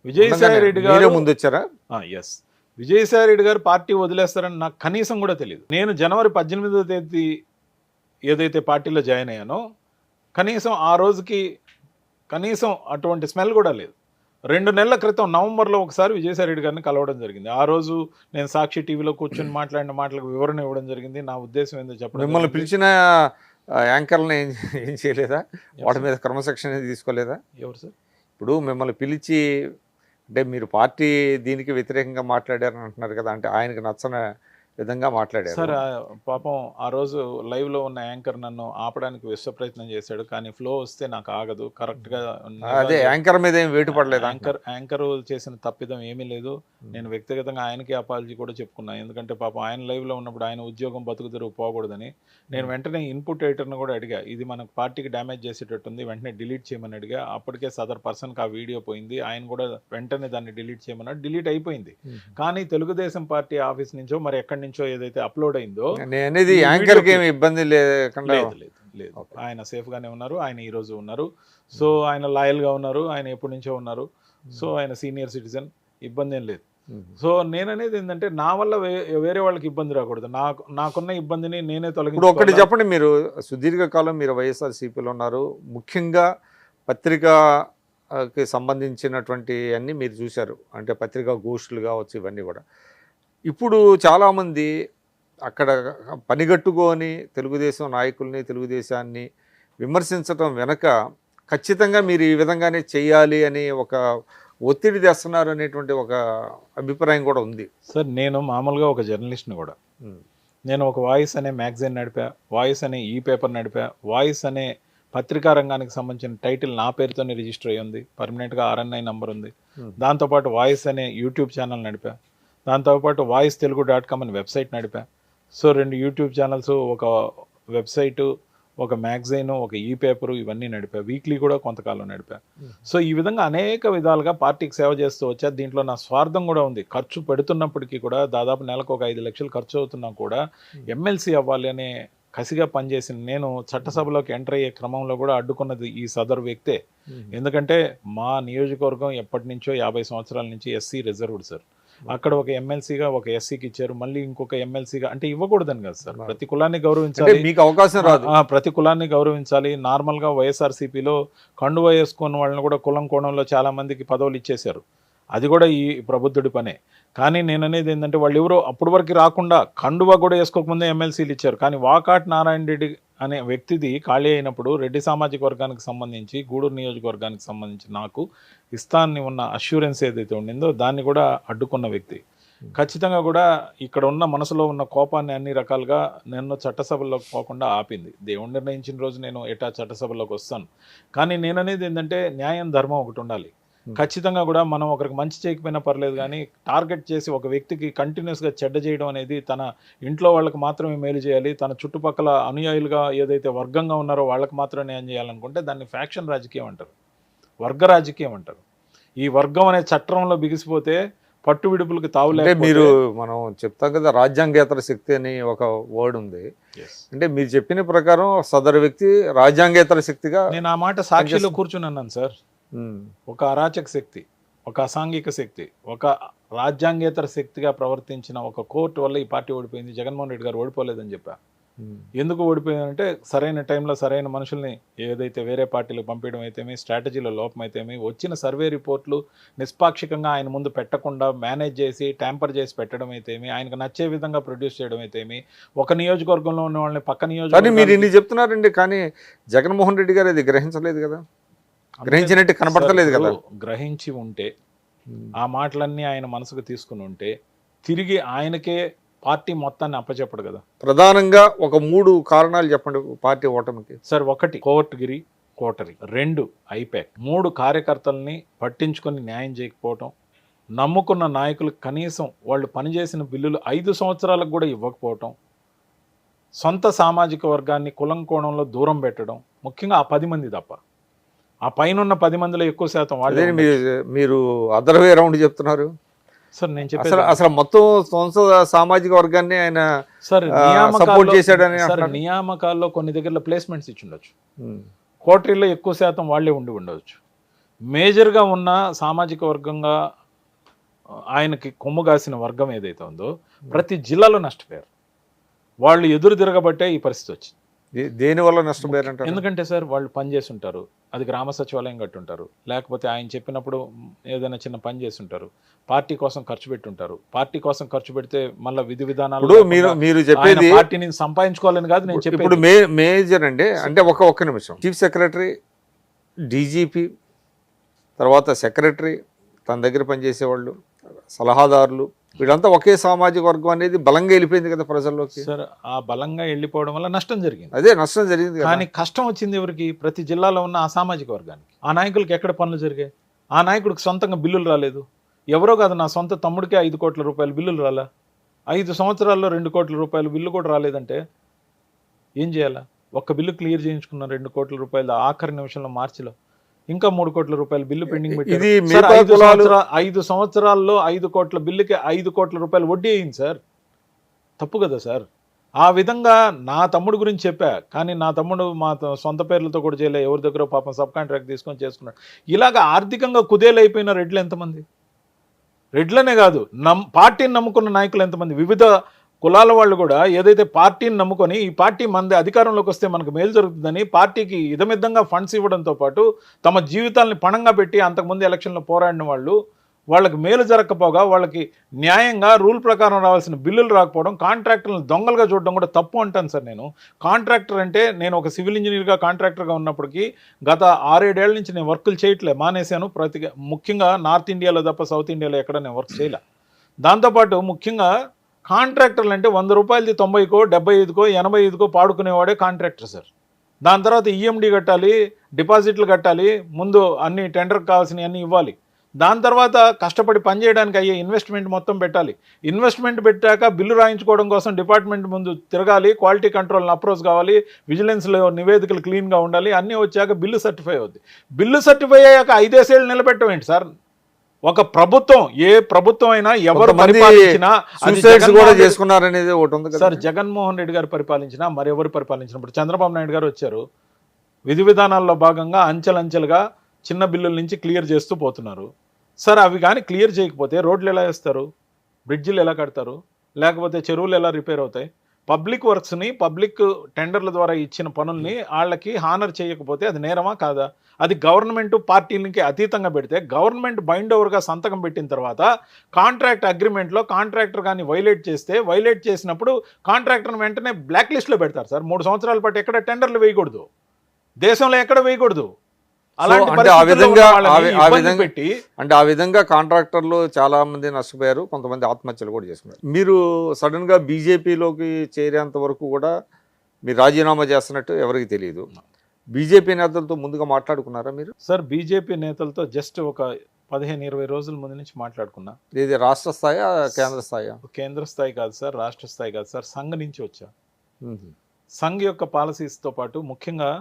విజయసాయి రెడ్డి గారు ముందు వచ్చారా? ఎస్. విజయసాయి రెడ్డి గారు పార్టీ వదిలేస్తారని నాకు కనీసం కూడా తెలియదు. నేను జనవరి 18వ తేదీ ఏదైతే పార్టీలో జాయిన్ అయ్యానో కనీసం ఆ రోజుకి కనీసం అటువంటి స్మెల్ కూడా లేదు. 2 నెలల క్రితం నవంబర్లో ఒకసారి విజయసాయి రెడ్డి గారిని కలవడం జరిగింది. ఆ రోజు నేను సాక్షి టీవీలో కూర్చొని మాట్లాడిన మాటలకు వివరణ ఇవ్వడం జరిగింది. నా ఉద్దేశం ఏందో చెప్పడం. మిమ్మల్ని పిలిచిన యాంకర్లను ఏం చేయలేదా? వాటి మీద క్రమశిక్షణ తీసుకోలేదా? ఎవరు సార్? ఇప్పుడు మిమ్మల్ని పిలిచి అంటే మీరు పార్టీ దీనికి వ్యతిరేకంగా మాట్లాడారని అంటున్నారు కదా, అంటే ఆయనకు నచ్చని విధంగా మాట్లాడారు సార్. పాపం ఆ రోజు లైవ్లో ఉన్న యాంకర్ నన్ను ఆపడానికి విశ్వ ప్రయత్నం చేశాడు, కానీ ఫ్లో వస్తే నాకు ఆగదు. కరెక్ట్గా అదే యాంకర్ మీద ఏం వేటు పడలేదు. యాంకర్ చేసిన తప్పిదం ఏమీ లేదు. నేను వ్యక్తిగతంగా ఆయనకి అపాలజీ కూడా చెప్పుకున్నాను. ఎందుకంటే పాపం ఆయన లైవ్లో ఉన్నప్పుడు ఆయన ఉద్యోగం బతుకుదెరువు పోకూడదని నేను వెంటనే ఇన్పుట్ ఎడిటర్ని కూడా అడిగా, ఇది మనకు పార్టీకి డ్యామేజ్ చేసేటట్టుంది, వెంటనే డిలీట్ చేయమని అడిగా. అప్పటికే సదర్ పర్సన్కి ఆ వీడియో పోయింది. ఆయన కూడా వెంటనే దాన్ని డిలీట్ చేయమన్నాడు. డిలీట్ అయిపోయింది. కానీ తెలుగుదేశం పార్టీ ఆఫీస్ నుంచో మరి ఎక్కడి నుంచో ఏదైతే అప్లోడ్ అయిందో ఇబ్బంది లేదు, ఆయన సేఫ్ గానే ఉన్నారు. ఆయన ఈ రోజు ఉన్నారు. సో ఆయన లాయల్ గా ఉన్నారు, ఆయన ఎప్పటి నుంచో ఉన్నారు. సో ఆయన సీనియర్ సిటిజన్, ఇబ్బంది ఏం లేదు. సో నేననేది ఏంటంటే నా వల్ల వేరే వాళ్ళకి ఇబ్బంది రాకూడదు. నాకున్న ఇబ్బందిని నేనే ఇప్పుడు ఒకటి చెప్పండి, మీరు సుదీర్ఘకాలం మీరు వైఎస్ఆర్సీపీలో ఉన్నారు, ముఖ్యంగా పత్రికకి సంబంధించినటువంటి అన్నీ మీరు చూశారు, అంటే పత్రికా గోష్ఠులు కావచ్చు ఇవన్నీ కూడా. ఇప్పుడు చాలామంది అక్కడ పనిగట్టుకొని తెలుగుదేశం నాయకుల్ని తెలుగుదేశాన్ని విమర్శించడం వెనక ఖచ్చితంగా మీరు ఈ విధంగానే చేయాలి అని ఒక ఒత్తిడి తెస్తున్నారు అనేటువంటి ఒక అభిప్రాయం కూడా ఉంది సార్. నేను మామూలుగా ఒక జర్నలిస్ట్ని కూడా. నేను ఒక వాయిస్ అనే మ్యాగజైన్ నడిపా, వాయిస్ అనే ఈ పేపర్ నడిపా, వాయిస్ అనే పత్రికా రంగానికి సంబంధించిన టైటిల్ నా పేరుతోనే రిజిస్టర్ అయ్యి ఉంది, పర్మనెంట్గా RNI నంబర్ ఉంది. దాంతోపాటు వాయిస్ అనే యూట్యూబ్ ఛానల్ నడిపా, దాంతోపాటు వాయిస్ తెలుగు.com అని వెబ్సైట్ నడిపా. సో 2 యూట్యూబ్ ఛానల్స్, ఒక వెబ్సైటు, ఒక మ్యాగజైను, ఒక ఈ పేపరు, ఇవన్నీ నడిపా. వీక్లీ కూడా కొంతకాలం నడిపా. సో ఈ విధంగా అనేక విధాలుగా పార్టీకి సేవ చేస్తూ వచ్చా. దీంట్లో నా స్వార్థం కూడా ఉంది. ఖర్చు పెడుతున్నప్పటికీ కూడా దాదాపు నెలకు ఒక 5 లక్షలు ఖర్చు అవుతున్నా కూడా ఎమ్మెల్సీ అవ్వాలి అనే కసిగా పనిచేసిన నేను చట్టసభలోకి ఎంటర్ అయ్యే క్రమంలో కూడా అడ్డుకున్నది ఈ సదరు వ్యక్తే. ఎందుకంటే మా నియోజకవర్గం ఎప్పటి నుంచో 50 సంవత్సరాల నుంచి ఎస్సీ రిజర్వ్డ్ సార్. అక్కడ ఒక ఎమ్మెల్సీగా ఒక ఎస్సీకి ఇచ్చారు, మళ్ళీ ఇంకొక ఎమ్మెల్సీగా, అంటే ఇవ్వకూడదని కాదు సార్, ప్రతి కులాన్ని గౌరవించాలి, మీకు అవకాశం రాదు, ప్రతి కులాన్ని గౌరవించాలి. నార్మల్గా వైఎస్ఆర్సీపీలో కండువా వేసుకున్న వాళ్ళని కూడా కులం కోణంలో చాలా మందికి పదవులు ఇచ్చేశారు. అది కూడా ఈ ప్రబుద్ధుడి పనే. కానీ నేను అనేది ఏంటంటే వాళ్ళు ఎవరో అప్పటి వరకు రాకుండా కండువా కూడా వేసుకోకముందే ఎమ్మెల్సీలు ఇచ్చారు. కానీ వాకాటి నారాయణ రెడ్డి అనే వ్యక్తిది ఖాళీ అయినప్పుడు రెడ్డి సామాజిక వర్గానికి సంబంధించి గూడూరు నియోజకవర్గానికి సంబంధించి నాకు ఇస్తాన్ని ఉన్న అష్యూరెన్స్ ఏదైతే ఉండిందో దాన్ని కూడా అడ్డుకున్న వ్యక్తి. ఖచ్చితంగా కూడా ఇక్కడ ఉన్న మనసులో ఉన్న కోపాన్ని అన్ని రకాలుగా నన్ను చట్టసభల్లోకి పోకుండా ఆపింది. దేవుడు నిర్ణయించిన రోజు నేను ఎటా చట్టసభలోకి వస్తాను. కానీ నేననేది ఏంటంటే న్యాయం ధర్మం ఒకటి ఉండాలి. ఖచ్చితంగా కూడా మనం ఒకరికి మంచి చేయకపోయినా పర్లేదు, కానీ టార్గెట్ చేసి ఒక వ్యక్తికి కంటిన్యూస్గా చెడ్డ చేయడం అనేది తన ఇంట్లో వాళ్ళకి మాత్రమే మేలు చేయాలి, తన చుట్టుపక్కల అనుయాయులుగా ఏదైతే వర్గంగా ఉన్నారో వాళ్ళకి మాత్రమే న్యాయం చేయాలనుకుంటే దాన్ని ఫ్యాక్షన్ రాజకీయం అంటారు, వర్గ రాజకీయం అంటారు. ఈ వర్గం అనే చట్రంలో బిగిసిపోతే పట్టు విడుపులకు అంటే తావులే. మీరు మనం చెప్తాం కదా రాజ్యాంగేతర శక్తి అని ఒక వర్డ్ ఉంది. అంటే మీరు చెప్పిన ప్రకారం సదరు వ్యక్తి రాజ్యాంగేతర శక్తిగా నేను ఆ మాట సాక్షిలో కూర్చున్నాను సార్. ఉమ్, ఒక అరాచక శక్తి, ఒక అసాంఘిక శక్తి, ఒక రాజ్యాంగేతర శక్తిగా ప్రవర్తించిన ఒక కోర్టు వల్ల ఈ పార్టీ ఓడిపోయింది. జగన్మోహన్ రెడ్డి గారు ఓడిపోలేదని చెప్పా. ఉమ్. ఎందుకు ఓడిపోయిందంటే సరైన టైంలో సరైన మనుషుల్ని ఏదైతే వేరే పార్టీలకు పంపించడం అయితేమి, స్ట్రాటజీలో లోపం అయితేమి, వచ్చిన సర్వే రిపోర్ట్లు నిష్పాక్షికంగా ఆయన ముందు పెట్టకుండా మేనేజ్ చేసి ట్యాంపర్ చేసి పెట్టడం అయితేమి, ఆయనకు నచ్చే విధంగా ప్రొడ్యూస్ చేయడం అయితేమి, ఒక నియోజకవర్గంలో ఉన్న వాళ్ళని పక్క కానీ మీరు నియోజకవర్గం ఇన్ని చెప్తున్నారండి, కానీ జగన్మోహన్ రెడ్డి గారు అది గ్రహించలేదు కదా, గ్రహించినట్టు కనపడతలేదు కదా. గ్రహించి ఉంటే ఆ మాటలన్నీ ఆయన మనసుకు తీసుకుని ఉంటే తిరిగి ఆయనకే పార్టీ మొత్తాన్ని అప్పచెప్పడు కదా. ప్రధానంగా ఒక 3 కారణాలు చెప్పండి పార్టీ ఓటమికి. సార్, 1 కోర్టుగిరి కోటరి, 2 ఐపాక్, 3 కార్యకర్తల్ని పట్టించుకొని న్యాయం చేయకపోవటం, నమ్ముకున్న నాయకులు కనీసం వాళ్ళు పనిచేసిన బిల్లులు 5 సంవత్సరాలకు కూడా ఇవ్వకపోవటం, సొంత సామాజిక వర్గాన్ని కులం కోణంలో దూరం పెట్టడం, ముఖ్యంగా ఆ 10 మంది తప్ప ఆ పైన 10 మందిలో ఎక్కువ శాతం అదే వాళ్ళే. మీరు అదర్ వే రౌండ్ చెప్తున్నారు సార్ నేను అసలు చెప్పేది అసలు మొత్తం సొంత సామాజిక వర్గాన్ని ఆయన సార్ సపోర్ట్ చేశాడని సార్ అంటున్నారు. నియామకాల్లో కొన్ని దగ్గర ప్లేస్మెంట్స్ ఇచ్చి ఉండొచ్చు, ఉమ్, కోటరీలో ఎక్కువ శాతం వాళ్ళే ఉండి ఉండవచ్చు. మేజర్గా ఉన్న సామాజిక వర్గంగా ఆయనకి కొమ్ముగాసిన వర్గం ఏదైతే ఉందో ప్రతి జిల్లాలో నష్టపోయారు. వాళ్ళు ఎదురు తిరగబట్టే ఈ పరిస్థితి వచ్చింది. దేనివల్ల నష్టపోయారంటారు? ఎందుకంటే సార్ వాళ్ళు పని చేసి ఉంటారు, అది గ్రామ సచివాలయం కట్టుంటారు, లేకపోతే ఆయన చెప్పినప్పుడు ఏదైనా చిన్న పని చేసి ఉంటారు, పార్టీ కోసం ఖర్చు పెట్టుంటారు. పార్టీ కోసం ఖర్చు పెడితే మళ్ళీ విధి విధానాలు ఇప్పుడు మీరు చెప్పేది పార్టీని సంపాదించుకోవాలని కాదు నేను చెప్పేది. ఇప్పుడు మేజర్ అండి, అంటే ఒక్క నిమిషం. చీఫ్ సెక్రటరీ, డీజీపీ, తర్వాత సెక్రటరీ, తన దగ్గర పనిచేసేవాళ్ళు, సలహాదారులు, వీళ్ళంతా ఒకే సామాజిక వర్గం అనేది బలంగా వెళ్ళిపోయింది కదా ప్రజల్లోకి. సార్ ఆ బలంగా వెళ్ళిపోవడం వల్ల నష్టం జరిగింది. అదే నష్టం జరిగింది కదా. కానీ కష్టం వచ్చింది ఎవరికి? ప్రతి జిల్లాలో ఉన్న ఆ సామాజిక వర్గానికి. ఆ నాయకులకి ఎక్కడ పనులు జరిగాయి? ఆ నాయకుడికి సొంతంగా బిల్లులు రాలేదు. ఎవరో కాదు, నా సొంత తమ్ముడికే 5 కోట్ల రూపాయలు బిల్లులు రాలా. 5 సంవత్సరాల్లో 2 కోట్ల రూపాయలు బిల్లు కూడా రాలేదంటే ఏం చేయాలా? ఒక్క బిల్లు క్లియర్ చేయించుకున్న 2 కోట్ల రూపాయలు ఆఖరి నిమిషంలో మార్చిలో ఇంకా 3 కోట్ల రూపాయలు బిల్లు పెండింగ్ పెట్టారు. ఇది సార్, మిగతా కులాలు- 5 సంవత్సరాల్లో 5 కోట్ల బిల్లుకి 5 కోట్ల రూపాయలు వడ్డీ అయింది సార్. తప్పు కదా సార్? ఆ విధంగా నా తమ్ముడు గురించి చెప్పా, కానీ నా తమ్ముడు మా సొంత పేర్లతో కూడా చేయలే, ఎవరి దగ్గర పాపం సబ్ కాంట్రాక్ట్ తీసుకొని చేసుకున్నాడు. ఇలాగ ఆర్థికంగా కుదేలైపోయిన రెడ్లు ఎంతమంది? రెడ్లనే కాదు, పార్టీని నమ్ముకున్న నాయకులు ఎంతమంది? వివిధ కులాల వాళ్ళు కూడా ఏదైతే పార్టీని నమ్ముకొని ఈ పార్టీ మంది అధికారంలోకి వస్తే మనకు మేలు జరుగుతుందని పార్టీకి ఇదమిద్దంగా ఫండ్స్ ఇవ్వడంతో పాటు తమ జీవితాలని పణంగా పెట్టి అంతకుముందు ఎలక్షన్లో పోరాడిన వాళ్ళు, వాళ్ళకి మేలు జరగకపోగా వాళ్ళకి న్యాయంగా రూల్ ప్రకారం రావాల్సిన బిల్లులు రాకపోవడం, కాంట్రాక్టర్లను దొంగలుగా చూడడం కూడా తప్పు అంటాను సార్ నేను. కాంట్రాక్టర్ అంటే నేను ఒక సివిల్ ఇంజనీర్గా కాంట్రాక్టర్గా ఉన్నప్పటికీ గత 6-7 ఏళ్ల నుంచి నేను వర్కులు చేయట్లే, మానేశాను. ముఖ్యంగా నార్త్ ఇండియాలో తప్ప సౌత్ ఇండియాలో ఎక్కడ నేను వర్క్ చేయలే. దాంతోపాటు ముఖ్యంగా కాంట్రాక్టర్లు అంటే 100 రూపాయలది 90కో 75కో 85కో పాడుకునేవాడే కాంట్రాక్టర్ సార్. దాని తర్వాత ఈఎండి కట్టాలి, డిపాజిట్లు కట్టాలి, ముందు అన్ని టెండర్కి కావాల్సినవి అన్నీ ఇవ్వాలి. దాని తర్వాత కష్టపడి పనిచేయడానికి అయ్యే ఇన్వెస్ట్మెంట్ మొత్తం పెట్టాలి. ఇన్వెస్ట్మెంట్ పెట్టాక బిల్లు రాయించుకోవడం కోసం డిపార్ట్మెంట్ ముందు తిరగాలి, క్వాలిటీ కంట్రోల్ని అప్రోచ్ కావాలి, విజిలెన్స్లో నివేదికలు క్లీన్గా ఉండాలి, అన్నీ వచ్చాక బిల్లు సర్టిఫై అవుద్ది. బిల్లు సర్టిఫై అయ్యాక 5 ఏళ్ళు నిలబెట్టమేంటి సార్? ఒక ప్రభుత్వం, ఏ ప్రభుత్వం అయినా ఎవరు పరిపాలించినా కూడా చేసుకున్నారనేది ఒకటి ఉంది కదా సార్. జగన్మోహన్ రెడ్డి గారు పరిపాలించినా మరెవరు పరిపాలించినప్పుడు చంద్రబాబు నాయుడు గారు వచ్చారు, విధి విధానాల్లో భాగంగా అంచెలంచెలుగా చిన్న బిల్లుల నుంచి క్లియర్ చేస్తూ పోతున్నారు సార్. అవి కానీ క్లియర్ చేయకపోతే రోడ్లు ఎలా వేస్తారు, బ్రిడ్జిలు ఎలా కడతారు, లేకపోతే చెరువులు ఎలా రిపేర్ అవుతాయి? పబ్లిక్ వర్క్స్ని, పబ్లిక్ టెండర్ల ద్వారా ఇచ్చిన పనుల్ని వాళ్ళకి హానర్ చేయకపోతే అది నేరమా కాదా? అది గవర్నమెంట్ పార్టీలకి అతీతంగా పెడితే గవర్నమెంట్ బైండ్ ఓవర్గా సంతకం పెట్టిన తర్వాత కాంట్రాక్ట్ అగ్రిమెంట్లో కాంట్రాక్టర్ కానీ వైలేట్ చేసినప్పుడు కాంట్రాక్టర్ని వెంటనే బ్లాక్ లిస్ట్లో పెడతారు సార్. 3 సంవత్సరాల పాటు ఎక్కడ టెండర్లు వేయకూడదు, దేశంలో ఎక్కడ వేయకూడదు. అంటే ఆ విధంగా కాంట్రాక్టర్లు చాలా మంది నష్టపోయారు, కొంతమంది ఆత్మహత్యలు కూడా చేసుకున్నారు. మీరు సడన్ గా బీజేపీలోకి చేరేంత వరకు కూడా మీరు రాజీనామా చేస్తున్నట్టు ఎవరికి తెలియదు. బీజేపీ నేతలతో ముందుగా మాట్లాడుకున్నారా మీరు? సార్, బీజేపీ నేతలతో జస్ట్ ఒక 15-20 రోజుల ముందు నుంచి మాట్లాడుకున్నా. ఇది రాష్ట్ర స్థాయా కేంద్ర స్థాయా? కేంద్ర స్థాయి కాదు సార్, రాష్ట్ర స్థాయి కాదు సార్, సంఘ్ నుంచి వచ్చా. మ్మ్. సంఘ్ యొక్క పాలసీస్తో పాటు ముఖ్యంగా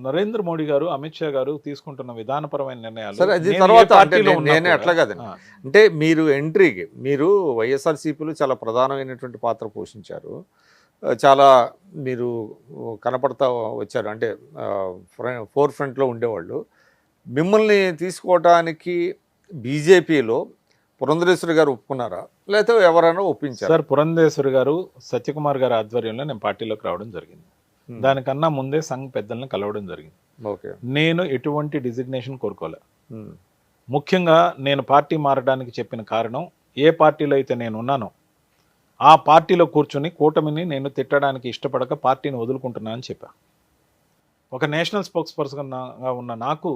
నరేంద్ర మోడీ గారు, అమిత్ షా గారు తీసుకుంటున్న విధానపరమైన నిర్ణయాలు సరే, అది నేను ఏ తర్వాత అంటే పార్టీలో ఉన్నా నేనే కూడా- అట్లా కాదండి. ఆ, అంటే మీరు ఎంట్రీకి మీరు వైఎస్ఆర్సీపీలో చాలా ప్రధానమైనటువంటి పాత్ర పోషించారు. చాలా మీరు కనపడతా వచ్చారు, అంటే ఫోర్ ఫ్రంట్లో ఉండేవాళ్ళు. మిమ్మల్ని తీసుకోవడానికి బీజేపీలో పురంధరేశ్వరి గారు ఒప్పుకున్నారా, లేకపోతే ఎవరైనా ఒప్పించారు? సార్, పురంధేశ్వరి గారు, సత్యకుమార్ గారి ఆధ్వర్యంలో నేను పార్టీలోకి రావడం జరిగింది. దానికన్నా ముందే సంఘ్ పెద్దల్ని కలవడం జరిగింది. ఓకే. నేను ఎటువంటి డిజిగ్నేషన్ కోరుకోలే. ముఖ్యంగా నేను పార్టీ మారడానికి చెప్పిన కారణం, ఏ పార్టీలో అయితే నేను ఉన్నానో ఆ పార్టీలో కూర్చొని కూటమిని నేను తిట్టడానికి ఇష్టపడక పార్టీని వదులుకుంటున్నా అని చెప్పా. ఒక నేషనల్ స్పోక్స్ పర్సన్గా ఉన్న నాకు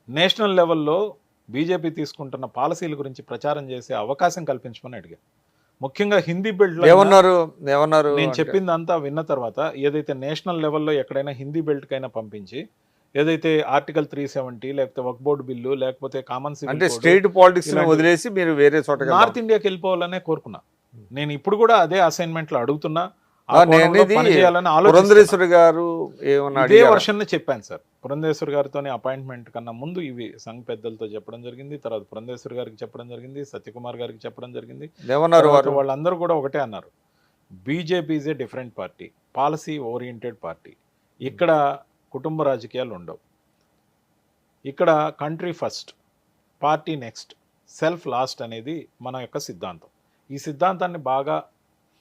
నేషనల్ లెవెల్లో బీజేపీ తీసుకుంటున్న పాలసీల గురించి ప్రచారం చేసే అవకాశం కల్పించమని అడిగా. ముఖ్యంగా హిందీ బెల్ట్ ఏమన్నారు? నేను చెప్పిందంతా విన్న తర్వాత, ఏదైతే నేషనల్ లెవెల్లో ఎక్కడైనా హిందీ బెల్ట్ కైనా పంపించి, ఏదైతే ఆర్టికల్ 370 లేకపోతే వక్ బోర్డు బిల్లు లేకపోతే కామన్ అంటే స్టేట్ పాలిటిక్స్ వదిలేసి మీరు వేరే చోట నార్త్ ఇండియాకి వెళ్ళిపోవాలనే కోరుకున్నా. నేను ఇప్పుడు కూడా అదే అసైన్మెంట్లో అడుగుతున్నా. పురంధరేశ్వరి గారు ఇదే వర్షన్ చెప్పాను సార్. పురంధేశ్వరి గారితోనే అపాయింట్మెంట్ కన్నా ముందు ఇవి సంఘ్ పెద్దలతో చెప్పడం జరిగింది. తర్వాత పురంధేశ్వరి గారికి చెప్పడం జరిగింది, సత్యకుమార్ గారికి చెప్పడం జరిగింది. వాళ్ళందరూ కూడా ఒకటే అన్నారు, BJP is a different party, policy oriented party. ఇక్కడ కుటుంబ రాజకీయాలు ఉండవు. ఇక్కడ country first, party next, self last అనేది మన యొక్క సిద్ధాంతం. ఈ సిద్ధాంతాన్ని బాగా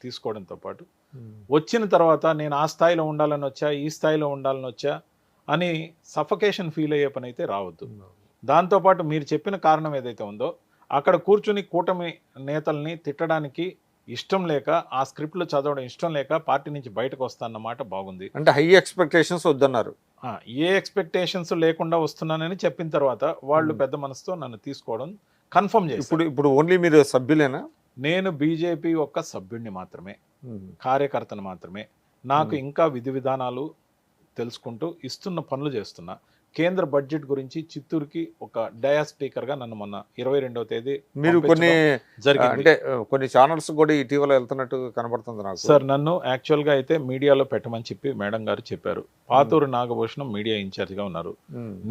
తీసుకోవడంతో పాటు వచ్చిన తర్వాత నేను ఆ స్థాయిలో ఉండాలని వచ్చా, ఈ స్థాయిలో ఉండాలని వచ్చా అని సఫకేషన్ ఫీల్ అయ్యే పని అయితే రావద్దు. దాంతోపాటు మీరు చెప్పిన కారణం ఏదైతే ఉందో, అక్కడ కూర్చుని కూటమి నేతల్ని తిట్టడానికి ఇష్టం లేక, ఆ స్క్రిప్ట్లు చదవడం ఇష్టం లేక పార్టీ నుంచి బయటకు వస్తానన్నమాట బాగుంది. అంటే హై ఎక్స్పెక్టేషన్స్ వద్దన్నారు. ఏ ఎక్స్పెక్టేషన్స్ లేకుండా వస్తున్నానని చెప్పిన తర్వాత వాళ్ళు పెద్ద మనసుతో నన్ను తీసుకోవడం కన్ఫర్మ్ చేసి. ఇప్పుడు ఓన్లీ మీరు సభ్యులేనా? నేను బీజేపీ ఒక్క సభ్యుడిని మాత్రమే, కార్యకర్తను మాత్రమే. నాకు ఇంకా విధి విధానాలు తెలుసుకుంటూ ఇస్తున్న పనులు చేస్తున్నా. కేంద్ర బడ్జెట్ గురించి చిత్తూరుకి ఒక డయా స్పీకర్గా నన్ను మొన్న 22వ తేదీ మీరు కొన్ని జరిగింది. అంటే కొన్ని ఛానల్స్ కూడా ఇటీవల వెళ్తున్నట్టు కనబడుతుంది నాకు. సార్, నన్ను యాక్చువల్గా అయితే మీడియాలో పెట్టమని చెప్పి మేడం గారు చెప్పారు. పాతూరు నాగభూషణం మీడియా ఇన్ఛార్జ్గా ఉన్నారు.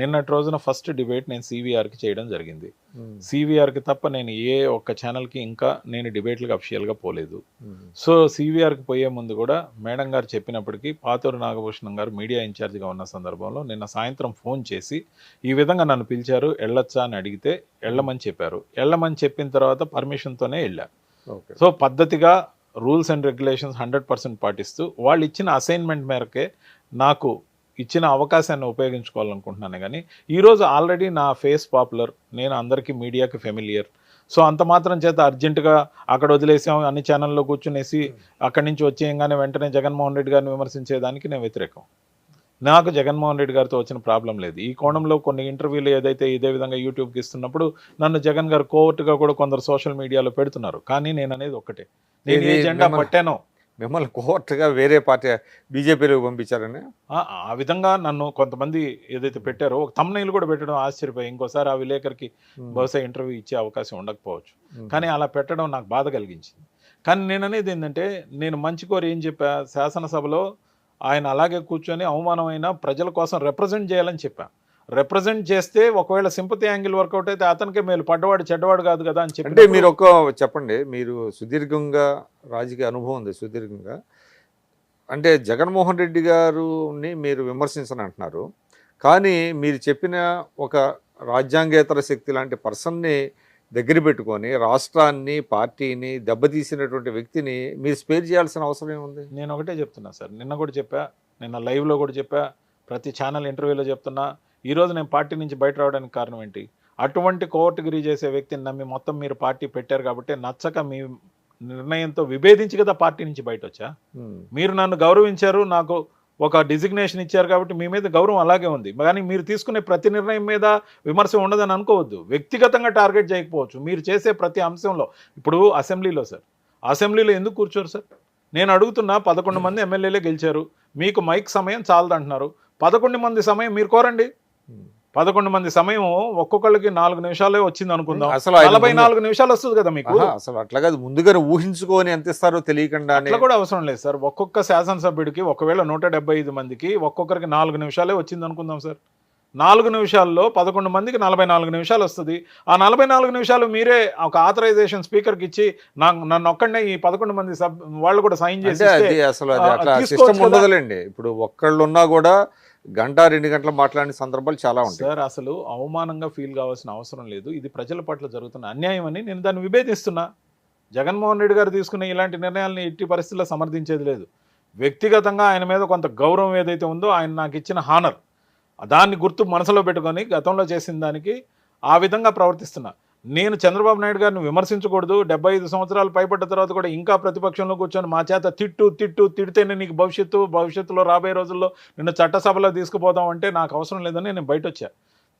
నిన్నటి రోజున ఫస్ట్ డిబేట్ నేను సివిఆర్కి చేయడం జరిగింది. సివిఆర్కి తప్ప నేను ఏ ఒక్క ఛానల్కి ఇంకా నేను డిబేట్లకు అఫిషియల్గా పోలేదు. సో సివిఆర్కి పోయే ముందు కూడా మేడం గారు చెప్పినప్పటికీ పాతూరు నాగభూషణం గారు మీడియా ఇన్ఛార్జ్గా ఉన్న సందర్భంలో నిన్న సాయంత్రం ఫోన్ చేసి ఈ విధంగా నన్ను పిలిచారు, వెళ్ళొచ్చా అని అడిగితే వెళ్ళమని చెప్పారు. వెళ్ళమని చెప్పిన తర్వాత పర్మిషన్తోనే వెళ్ళా. సో పద్ధతిగా రూల్స్ అండ్ రెగ్యులేషన్స్ 100% పాటిస్తూ వాళ్ళు ఇచ్చిన అసైన్మెంట్ మేరకే నాకు ఇచ్చిన అవకాశాన్ని ఉపయోగించుకోవాలనుకుంటున్నాను. కానీ ఈరోజు ఆల్రెడీ నా ఫేస్ పాపులర్, నేను అందరికీ మీడియాకి ఫెమిలియర్. సో అంత మాత్రం చేత అర్జెంటుగా అక్కడ వదిలేసాం, అన్ని ఛానల్లో కూర్చునేసి అక్కడి నుంచి వచ్చేయంగానే వెంటనే జగన్మోహన్ రెడ్డి గారిని విమర్శించేదానికి నేను వ్యతిరేకం. నాకు జగన్మోహన్ రెడ్డి గారితో వచ్చిన ప్రాబ్లం లేదు. ఈ కోణంలో కొన్ని ఇంటర్వ్యూలు ఏదైతే ఇదే విధంగా యూట్యూబ్కి ఇస్తున్నప్పుడు నన్ను జగన్ గారు కోర్టుగా కూడా కొందరు సోషల్ మీడియాలో పెడుతున్నారు. కానీ నేను అనేది ఒక్కటే, నేను ఏ జెండా పట్టానో. మిమ్మల్ని కోర్టుగా వేరే పార్టీ బీజేపీలోకి పంపించారని ఆ విధంగా నన్ను కొంతమంది ఏదైతే పెట్టారో, ఒక తమ్నైల్ కూడా పెట్టడం ఆశ్చర్యపోయి, ఇంకోసారి ఆ విలేకరికి బహుశా ఇంటర్వ్యూ ఇచ్చే అవకాశం ఉండకపోవచ్చు. కానీ అలా పెట్టడం నాకు బాధ కలిగించింది. కానీ నేను అనేది ఏంటంటే, నేను మంచి కోరి ఏం చెప్పా, శాసనసభలో ఆయన అలాగే కూర్చొని అవమానమైన ప్రజల కోసం రిప్రజెంట్ చేయాలని చెప్పా. రిప్రజెంట్ చేస్తే ఒకవేళ సింపతి యాంగిల్ వర్కౌట్ అయితే అతనికే మేలు, పడ్డవాడు చెడ్డవాడు కాదు కదా అని చెప్పి. అంటే మీరు చెప్పండి, మీరు సుదీర్ఘంగా రాజకీయ అనుభవం ఉంది, సుదీర్ఘంగా. అంటే జగన్మోహన్ రెడ్డి గారుని మీరు విమర్శించని అంటున్నారు, కానీ మీరు చెప్పిన ఒక రాజ్యాంగేతర శక్తి లాంటి పర్సన్ని దగ్గర పెట్టుకొని రాష్ట్రాన్ని, పార్టీని దెబ్బతీసినటువంటి వ్యక్తిని మీరు స్పేర్ చేయాల్సిన అవసరం ఏముంది? నేను ఒకటే చెప్తున్నా సార్, నిన్న కూడా చెప్పా, నిన్న లైవ్లో కూడా చెప్పా, ప్రతి ఛానల్ ఇంటర్వ్యూలో చెప్తున్నా. ఈరోజు నేను పార్టీ నుంచి బయట రావడానికి కారణం ఏంటి? అటువంటి కోర్టుగిరి చేసే వ్యక్తిని నమ్మి మొత్తం మీరు పార్టీ పెట్టారు కాబట్టి, నచ్చక మీ నిర్ణయంతో విభేదించి కదా పార్టీ నుంచి బయట వచ్చా. మీరు నన్ను గౌరవించారు, నాకు ఒక డిజిగ్నేషన్ ఇచ్చారు కాబట్టి మీ మీద గౌరవం అలాగే ఉంది. కానీ మీరు తీసుకునే ప్రతి నిర్ణయం మీద విమర్శ ఉండదని అనుకోవద్దు. వ్యక్తిగతంగా టార్గెట్ చేయకపోవచ్చు, మీరు చేసే ప్రతి అంశంలో. ఇప్పుడు అసెంబ్లీలో సార్, అసెంబ్లీలో ఎందుకు కూర్చోరు సార్? నేను అడుగుతున్నా, 11 మంది ఎమ్మెల్యేలే గెలిచారు, మీకు మైక్ సమయం చాలదంటున్నారు. 11 మంది సమయం మీరు కోరండి. 11 మంది సమయం ఒక్కొక్కళ్ళకి 4 నిమిషాలే వచ్చింది అనుకుందాం. అసలు ఆయన 44 నిమిషాలు వస్తుంది కదా మీకు. అసలు అట్లా కాదు, ముందుగానే ఊహించుకొని ఎంత ఇస్తారో తెలియకుండా అట్లా కూడా అవసరం లేదు సార్. ఒక్కొక్క శాసనసభ్యుడికి ఒకవేళ 175 మందికి ఒక్కొక్కరికి 4 నిమిషాలే వచ్చింది అనుకుందాం సార్. 4 నిమిషాల్లో 11 మందికి 44 నిమిషాలు వస్తుంది. ఆ 44 నిమిషాలు మీరే ఒక ఆథరైజేషన్ స్పీకర్కి ఇచ్చి నన్ను ఒక్కడనే ఈ 11 మంది వాళ్ళు కూడా సైన్ చేసి అది అసలు అది అట్లా సిస్టమ్ ఉండదులేండి. ఇప్పుడు ఒక్కళ్ళు ఉన్నా కూడా గంట 2 గంటలు మాట్లాడిన సందర్భాలు చాలా ఉంటాయి సార్. అసలు అవమానంగా ఫీల్ కావాల్సిన అవసరం లేదు. ఇది ప్రజల పట్ల జరుగుతున్న అన్యాయం అని నేను దాన్ని విభేదిస్తున్నా. జగన్మోహన్ రెడ్డి గారు తీసుకునే ఇలాంటి నిర్ణయాలను ఎట్టి పరిస్థితుల్లో సమర్థించేది లేదు. వ్యక్తిగతంగా ఆయన మీద కొంత గౌరవం ఏదైతే ఉందో, ఆయన నాకు ఇచ్చిన హానర్, దాన్ని గుర్తు మనసులో పెట్టుకొని గతంలో చేసిన దానికి ఆ విధంగా ప్రవర్తిస్తున్నా. నేను చంద్రబాబు నాయుడు గారిని విమర్శించకూడదు. 75 సంవత్సరాలు పైపడ్డ తర్వాత కూడా ఇంకా ప్రతిపక్షంలో కూర్చొని మా చేత తిడితేనే నీకు భవిష్యత్తులో రాబోయే రోజుల్లో నిన్ను చట్టసభలో తీసుకుపోదాం అంటే నాకు అవసరం లేదని నేను బయట వచ్చా.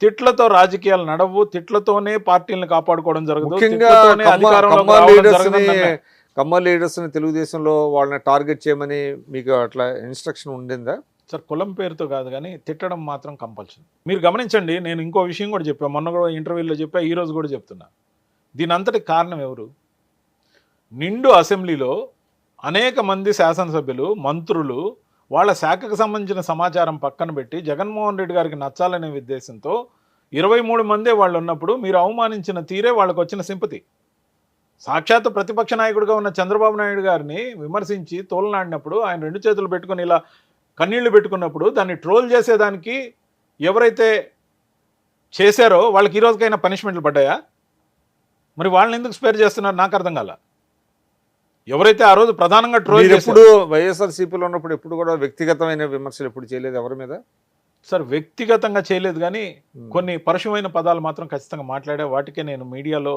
తిట్లతో రాజకీయాలు నడవు, తిట్లతోనే పార్టీలను కాపాడుకోవడం జరగదు. కమ్మ లీడర్స్ ని తెలుగుదేశంలో వాళ్ళని టార్గెట్ చేయమని మీకు అట్లా ఇన్స్ట్రక్షన్ ఉండిందా సార్? కులం పేరుతో కాదు, కానీ తిట్టడం మాత్రం కంపల్సరీ. మీరు గమనించండి, నేను ఇంకో విషయం కూడా చెప్పాను, మొన్న కూడా ఇంటర్వ్యూలో చెప్పా, ఈ రోజు కూడా చెప్తున్నా. దీని అంతటి కారణం ఎవరు? నిండు అసెంబ్లీలో అనేక మంది శాసనసభ్యులు, మంత్రులు వాళ్ళ శాఖకు సంబంధించిన సమాచారం పక్కన పెట్టి జగన్మోహన్ రెడ్డి గారికి నచ్చాలనే ఉద్దేశంతో 23 మందే వాళ్ళు ఉన్నప్పుడు మీరు అవమానించిన తీరే వాళ్ళకు వచ్చిన సింపతి. సాక్షాత్ ప్రతిపక్ష నాయకుడిగా ఉన్న చంద్రబాబు నాయుడు గారిని విమర్శించి తోలనాడినప్పుడు, ఆయన 2 చేతులు పెట్టుకుని ఇలా కన్నీళ్లు పెట్టుకున్నప్పుడు దాన్ని ట్రోల్ చేసేదానికి ఎవరైతే చేశారో వాళ్ళకి ఈ రోజుకైనా పనిష్మెంట్లు పడ్డాయా? మరి వాళ్ళని ఎందుకు స్పేర్ చేస్తున్నారు నాకు అర్థం కాల. ఎవరైతే ఆ రోజు ప్రధానంగా ట్రోల్ ఎప్పుడు వైఎస్ఆర్సీపీలో ఉన్నప్పుడు ఎప్పుడు కూడా వ్యక్తిగతమైన విమర్శలు ఎప్పుడు చేయలేదు ఎవరి మీద? సార్, వ్యక్తిగతంగా చేయలేదు, కానీ కొన్ని పరుషమైన పదాలు మాత్రం ఖచ్చితంగా మాట్లాడే. వాటికే నేను మీడియాలో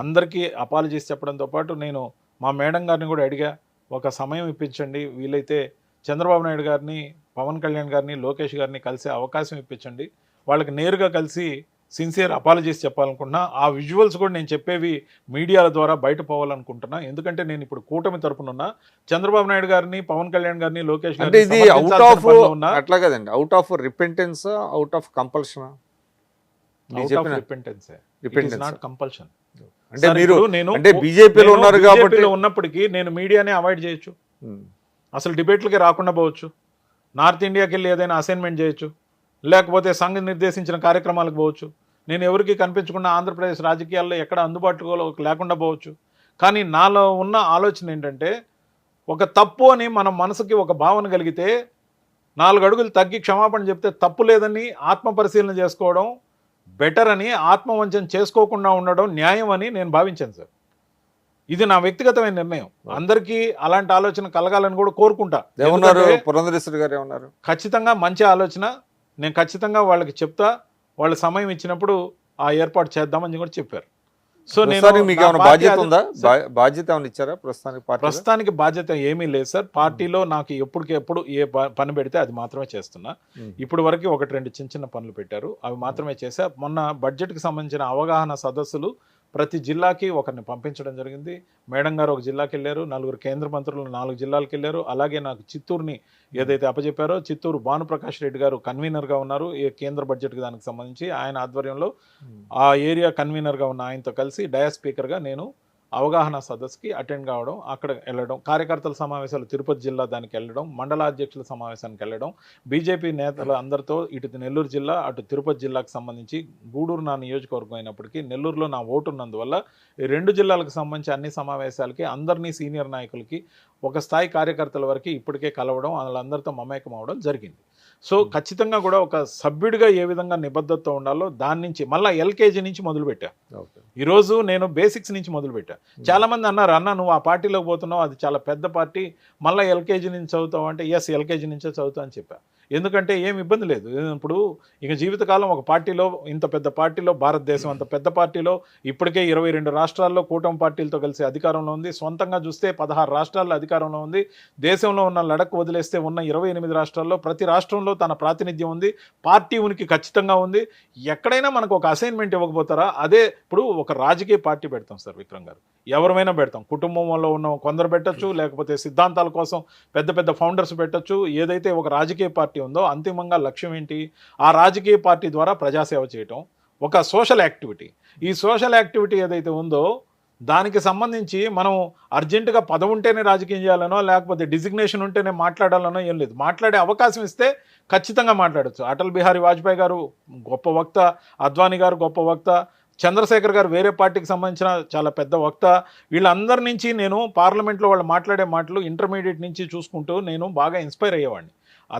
అందరికీ అపాలజీస్ చెప్పడంతో పాటు నేను మా మేడం గారిని కూడా అడిగా, ఒక సమయం ఇప్పించండి, వీలైతే చంద్రబాబు నాయుడు గారిని, పవన్ కళ్యాణ్ గారిని, లోకేష్ గారిని కలిసే అవకాశం ఇప్పించండి, వాళ్ళకి నేరుగా కలిసి సిన్సియర్ అపాలజీస్ చెప్పాలనుకుంటున్నా. ఆ విజువల్స్ కూడా నేను చెప్పేవి మీడియాల ద్వారా బయట పోవాలనుకుంటున్నా. ఎందుకంటే నేను ఇప్పుడు కూటమి తరపున చంద్రబాబు నాయుడు గారిని, పవన్ కళ్యాణ్ గారిని, లోకేష్ గారిని అట్లా కదండి, out of repentance, out of compulsion. Compulsion అంటే మీరు అంటే బీజేపీలో ఉన్నారు కాబట్టి ఉన్నప్పటికీ నేను మీడియానే అవాయిడ్ చేయొచ్చు, అసలు డిబేట్లకి రాకుండా పోవచ్చు, నార్త్ ఇండియాకి వెళ్ళి ఏదైనా అసైన్మెంట్ చేయొచ్చు, లేకపోతే సంఘం నిర్దేశించిన కార్యక్రమాలకు పోవచ్చు. నేను ఎవరికి కనిపించకుండా ఆంధ్రప్రదేశ్ రాజకీయాల్లో ఎక్కడ అందుబాటులో లేకుండా పోవచ్చు. కానీ నాలో ఉన్న ఆలోచన ఏంటంటే, ఒక తప్పు అని మన మనసుకి ఒక భావన కలిగితే 4 అడుగులు తగ్గి క్షమాపణ చెప్తే తప్పు లేదని ఆత్మ పరిశీలన చేసుకోవడం బెటర్ అని, ఆత్మవంచన చేసుకోకుండా ఉండడం న్యాయం అని నేను భావించాను సార్. ఇది నా వ్యక్తిగతమైన నిర్ణయం. అందరికీ అలాంటి ఆలోచన కలగాలని కూడా కోరుకుంటా. పురంధరేశ్వరి గారు ఏమన్నారు? ఖచ్చితంగా మంచి ఆలోచన, నేను ఖచ్చితంగా వాళ్ళకి చెప్తా, వాళ్ళ సమయం ఇచ్చినప్పుడు ఆ ఏర్పాటు చేద్దామని కూడా చెప్పారు. సో నేను మీకు ఏమైనా బాధ్యత ఉందా? బాధ్యత ఏమైనా ఇచ్చారా ప్రస్తుతానికి? బాధ్యత ఏమీ లేదు సార్. పార్టీలో నాకు ఎప్పుడు ఏ పని పెడితే అది మాత్రమే చేస్తున్నా. ఇప్పుడు వరకు 1-2 చిన్న పనులు పెట్టారు, అవి మాత్రమే చేశా. మొన్న బడ్జెట్కి సంబంధించిన అవగాహన సదస్సులు ప్రతి జిల్లాకి ఒకరిని పంపించడం జరిగింది. మేడం గారు ఒక జిల్లాకి వెళ్ళారు, 4 కేంద్ర మంత్రులు 4 జిల్లాలకు వెళ్ళారు. అలాగే నాకు చిత్తూరుని ఏదైతే అప్పచెప్పారో, చిత్తూరు భానుప్రకాష్ రెడ్డి గారు కన్వీనర్గా ఉన్నారు ఈ కేంద్ర బడ్జెట్కి దానికి సంబంధించి. ఆయన ఆధ్వర్యంలో ఆ ఏరియా కన్వీనర్గా ఉన్న ఆయనతో కలిసి డయా స్పీకర్గా నేను అవగాహన సదస్సుకి అటెండ్ కావడం, అక్కడ వెళ్ళడం, కార్యకర్తల సమావేశాలు తిరుపతి జిల్లా దానికి వెళ్ళడం, మండలాధ్యక్షుల సమావేశానికి వెళ్ళడం, బీజేపీ నేతలు అందరితో ఇటు నెల్లూరు జిల్లా అటు తిరుపతి జిల్లాకు సంబంధించి, గూడూరు నా నియోజకవర్గం అయినప్పటికీ నెల్లూరులో నా ఓటు ఉన్నందువల్ల ఈ 2 జిల్లాలకు సంబంధించి అన్ని సమావేశాలకి అందరినీ సీనియర్ నాయకులకి ఒక స్థాయి కార్యకర్తల వరకు ఇప్పటికే కలవడం, వాళ్ళందరితో మమేకం అవడం జరిగింది. సో ఖచ్చితంగా కూడా ఒక సభ్యుడిగా ఏ విధంగా నిబద్ధతతో ఉండాలో దాని నుంచి మళ్ళీ ఎల్కేజీ నుంచి మొదలుపెట్టా. ఈరోజు నేను బేసిక్స్ నుంచి మొదలుపెట్టా. చాలామంది అన్నారు, అన్న నువ్వు ఆ పార్టీలోకి పోతున్నావు, అది చాలా పెద్ద పార్టీ, మళ్ళీ ఎల్కేజీ నుంచి చదువుతావు అంటే ఎస్ ఎల్కేజీ నుంచే చదువుతా అని చెప్పా. ఎందుకంటే ఏం ఇబ్బంది లేదు. ఇప్పుడు ఇక జీవితకాలం ఒక పార్టీలో, ఇంత పెద్ద పార్టీలో, భారతదేశం అంత పెద్ద పార్టీలో ఇప్పటికే 22 రాష్ట్రాల్లో కూటమి పార్టీలతో కలిసి అధికారంలో ఉంది. సొంతంగా చూస్తే 16 రాష్ట్రాల్లో అధికారంలో ఉంది. దేశంలో ఉన్న లడక్ వదిలేస్తే ఉన్న 28 రాష్ట్రాల్లో ప్రతి రాష్ట్రంలో తన ప్రాతినిధ్యం ఉంది. పార్టీ ఉనికి ఖచ్చితంగా ఉంది. ఎక్కడైనా మనకు ఒక అసైన్మెంట్ ఇవ్వకపోతారా? అదే ఇప్పుడు ఒక రాజకీయ పార్టీ పెడతాం సార్ విక్రమ్ గారు, ఎవరైనా పెడతాం. కుటుంబంలో ఉన్న కొందరు పెట్టచ్చు, లేకపోతే సిద్ధాంతాల కోసం పెద్ద పెద్ద ఫౌండర్స్ పెట్టచ్చు. ఏదైతే ఒక రాజకీయ పార్టీ ఉందో అంతిమంగా లక్ష్యం ఏంటి? ఆ రాజకీయ పార్టీ ద్వారా ప్రజాసేవ చేయటం, ఒక సోషల్ యాక్టివిటీ. ఈ సోషల్ యాక్టివిటీ ఏదైతే ఉందో దానికి సంబంధించి మనం అర్జెంటుగా పదవి ఉంటేనే రాజకీయం చేయాలనో లేకపోతే డిజిగ్నేషన్ ఉంటేనే మాట్లాడాలనో ఏం లేదు. మాట్లాడే అవకాశం ఇస్తే ఖచ్చితంగా మాట్లాడచ్చు. అటల్ బిహారీ వాజ్పేయి గారు గొప్ప వక్త, అద్వానీ గారు గొప్ప వక్త, చంద్రశేఖర్ గారు వేరే పార్టీకి సంబంధించిన చాలా పెద్ద వక్త. వీళ్ళందరి నుంచి నేను పార్లమెంట్లో వాళ్ళు మాట్లాడే మాటలు ఇంటర్మీడియట్ నుంచి చూసుకుంటూ నేను బాగా ఇన్స్పైర్ అయ్యేవాడిని.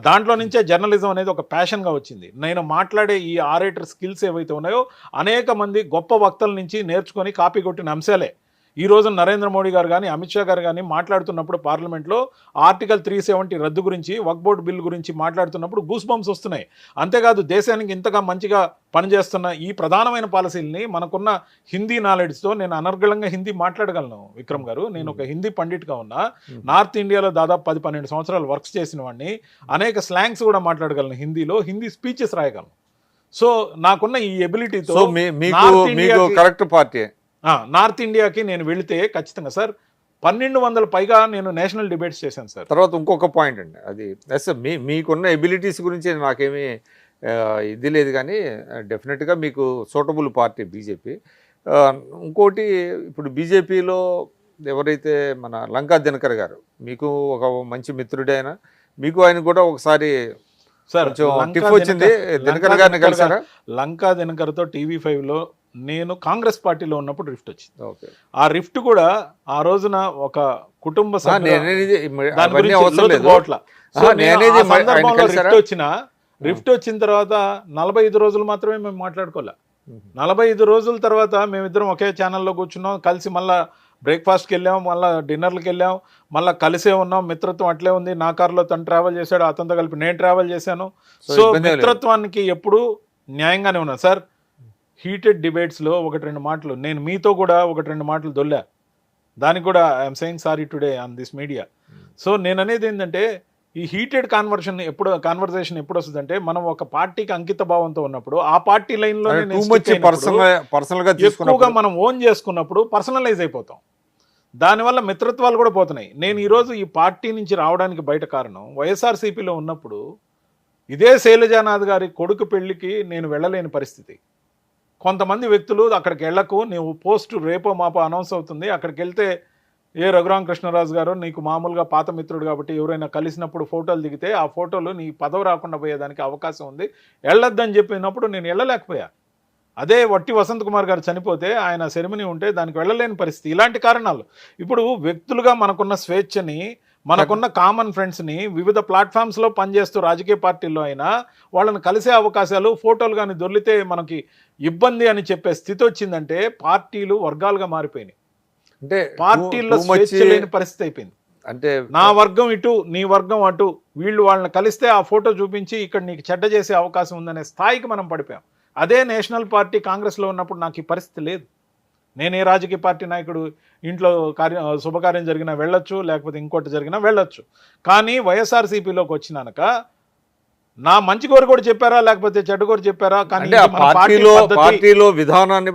దాంట్లో నుంచే జర్నలిజం అనేది ఒక ప్యాషన్గా వచ్చింది. నేను మాట్లాడే ఈ ఆరేటర్ స్కిల్స్ ఏవైతే ఉన్నాయో అనేక మంది గొప్ప వక్తల నుంచి నేర్చుకొని కాపీ కొట్టిన అంశాలే. ఈ రోజు నరేంద్ర మోడీ గారు కానీ అమిత్ షా గారు కానీ మాట్లాడుతున్నప్పుడు పార్లమెంట్లో ఆర్టికల్ 370 రద్దు గురించి, వక్ఫ్ బోర్డు బిల్ గురించి మాట్లాడుతున్నప్పుడు గూస్ బంప్స్ వస్తున్నాయి. అంతేకాదు దేశానికి ఇంతగా మంచిగా పనిచేస్తున్న ఈ ప్రధానమైన పాలసీలని మనకున్న హిందీ నాలెడ్జ్తో నేను అనర్గళంగా హిందీ మాట్లాడగలను. విక్రమ్ గారు, నేను ఒక హిందీ పండిట్గా ఉన్నా, నార్త్ ఇండియాలో దాదాపు 10-12 సంవత్సరాలు వర్క్స్ చేసిన వాడిని, అనేక స్లాంగ్స్ కూడా మాట్లాడగలను హిందీలో, హిందీ స్పీచెస్ రాయగలను. సో నాకున్న ఈ ఎబిలిటీతో మీకు కరెక్ట్ పార్టీ నార్త్ ఇండియాకి నేను వెళితే ఖచ్చితంగా సార్ 1200 పైగా నేను నేషనల్ డిబేట్స్ చేశాను సార్. తర్వాత ఇంకొక పాయింట్ అండి, అది ఎస్ మీకున్న ఎబిలిటీస్ గురించి నాకేమీ ఇది లేదు, కానీ డెఫినెట్గా మీకు సూటబుల్ పార్టీ బీజేపీ. ఇంకోటి, ఇప్పుడు బీజేపీలో ఎవరైతే మన లంకా దినకర్ గారు, మీకు ఒక మంచి మిత్రుడే ఆయన, మీకు ఆయన కూడా ఒకసారి సార్ టిప్ వచ్చింది, దినకర్ గారిని కలిసారా? లంకా దినకర్తో టీవీ5లో నేను కాంగ్రెస్ పార్టీలో ఉన్నప్పుడు రిఫ్ట్ వచ్చింది. ఆ రిఫ్ట్ కూడా ఆ రోజున ఒక కుటుంబ రిఫ్ట్ వచ్చిన తర్వాత 45 రోజులు మాత్రమే మేము మాట్లాడుకోలే. 45 రోజుల తర్వాత మేమిద్దరం ఒకే ఛానల్లో కూర్చున్నాం, కలిసి మళ్ళీ బ్రేక్ఫాస్ట్కి వెళ్ళాం, మళ్ళీ డిన్నర్కి వెళ్ళాం, మళ్ళీ కలిసే ఉన్నాం. మిత్రత్వం అట్లే ఉంది. నా కారులో తను ట్రావెల్ చేశాడు, అతనితో కలిపి నేను ట్రావెల్ చేశాను. సో మిత్రత్వానికి ఎప్పుడు న్యాయంగానే ఉన్నాను సార్. హీటెడ్ డిబేట్స్లో 1-2 మాటలు నేను మీతో కూడా 1-2 మాటలు దొల్లా, దానికి కూడా I'm saying sorry today on this media. So నేను అనేది ఏంటంటే, ఈ హీటెడ్ కాన్వర్సేషన్ ఎప్పుడు వస్తుందంటే, మనం ఒక పార్టీకి అంకిత భావంతో ఉన్నప్పుడు, ఆ పార్టీ లైన్లో ఎక్కువగా మనం ఓన్ చేసుకున్నప్పుడు పర్సనలైజ్ అయిపోతాం. దానివల్ల మిత్రత్వాలు కూడా పోతున్నాయి. నేను ఈరోజు ఈ పార్టీ నుంచి రావడానికి బయట కారణం, వైఎస్ఆర్సీపీలో ఉన్నప్పుడు ఇదే శైలజానాథ్ గారి కొడుకు పెళ్లికి నేను వెళ్ళలేని పరిస్థితి. కొంతమంది వ్యక్తులు అక్కడికి వెళ్ళకు, నీవు పోస్ట్ రేపో మాపో అనౌన్స్ అవుతుంది, అక్కడికి వెళ్తే రఘురామ కృష్ణరాజు గారు నీకు మామూలుగా పాత మిత్రుడు కాబట్టి ఎవరైనా కలిసినప్పుడు ఫోటోలు దిగితే ఆ ఫోటోలు నీ పదవి రాకుండా పోయేదానికి అవకాశం ఉంది, వెళ్ళొద్దని చెప్పినప్పుడు నేను వెళ్ళలేకపోయా. అదే వట్టి వసంత్ కుమార్ గారు చనిపోతే ఆయన సెరమనీ ఉంటే దానికి వెళ్ళలేని పరిస్థితి. ఇలాంటి కారణాలు. ఇప్పుడు వ్యక్తులుగా మనకున్న స్వేచ్ఛని, మనకున్న కామన్ ఫ్రెండ్స్ని వివిధ ప్లాట్ఫామ్స్లో పనిచేస్తూ రాజకీయ పార్టీల్లో అయినా వాళ్ళని కలిసే అవకాశాలు, ఫోటోలు కానీ దొరికితే మనకి ఇబ్బంది అని చెప్పే స్థితి వచ్చిందంటే పార్టీలు వర్గాలుగా మారిపోయినాయి. అంటే పార్టీల్లో స్వేచ్ఛ లేని పరిస్థితి అయిపోయింది. అంటే నా వర్గం ఇటు, నీ వర్గం అటు, వీళ్ళు వాళ్ళని కలిస్తే ఆ ఫోటో చూపించి ఇక్కడ నీకు చెడ్డ చేసే అవకాశం ఉందనే స్థాయికి మనం పడిపోయాం. అదే నేషనల్ పార్టీ కాంగ్రెస్లో ఉన్నప్పుడు నాకు ఈ పరిస్థితి లేదు. నేను ఏ రాజకీయ పార్టీ నాయకుడు ఇంట్లో శుభకార్యం జరిగినా వెళ్ళొచ్చు, లేకపోతే ఇంకోటి జరిగినా వెళ్ళొచ్చు. కానీ వైఎస్ఆర్సీపీలోకి వచ్చినాక నా మంచి కోరి కూడా చెప్పారా లేకపోతే చెడ్డ కోరి చెప్పారా, కానీ పార్టీలో విధానాన్ని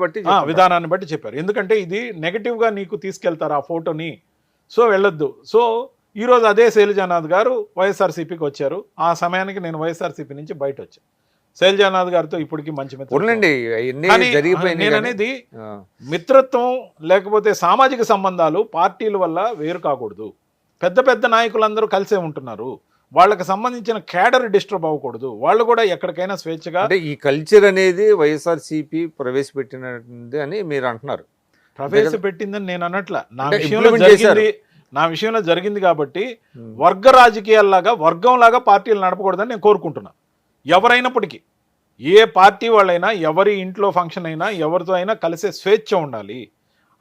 బట్టి చెప్పారు. ఎందుకంటే ఇది నెగటివ్గా నీకు తీసుకెళ్తారు ఆ ఫోటోని, సో వెళ్ళొద్దు. సో ఈరోజు అదే శైలజానాథ్ గారు వైఎస్ఆర్సీపీకి వచ్చారు. ఆ సమయానికి నేను వైఎస్ఆర్సీపీ నుంచి బయట వచ్చాను. శైలజానాథ్ గారితో ఇప్పటికీ మంచి మిత్రుడు. నేను అనేది మిత్రత్వం లేకపోతే సామాజిక సంబంధాలు పార్టీల వల్ల వేరు కాకూడదు. పెద్ద పెద్ద నాయకులందరూ కలిసే ఉంటున్నారు, వాళ్ళకి సంబంధించిన క్యాడర్ డిస్టర్బ్ అవ్వకూడదు. వాళ్ళు కూడా ఎక్కడికైనా స్వేచ్ఛగా. అంటే ఈ కల్చర్ అనేది వైఎస్ఆర్సీపీ ప్రవేశపెట్టినది అని మీరు అంటున్నారు. ప్రవేశపెట్టిందని నేను అనట్లా. నా విషయంలో జరిగింది కాబట్టి వర్గ రాజకీయాల్లాగా, వర్గంలాగా పార్టీలు నడపకూడదని నేను కోరుకుంటున్నాను. ఎవరైనప్పటికీ, ఏ పార్టీ వాళ్ళైనా, ఎవరి ఇంట్లో ఫంక్షన్ అయినా, ఎవరితో అయినా కలిసే స్వేచ్ఛ ఉండాలి.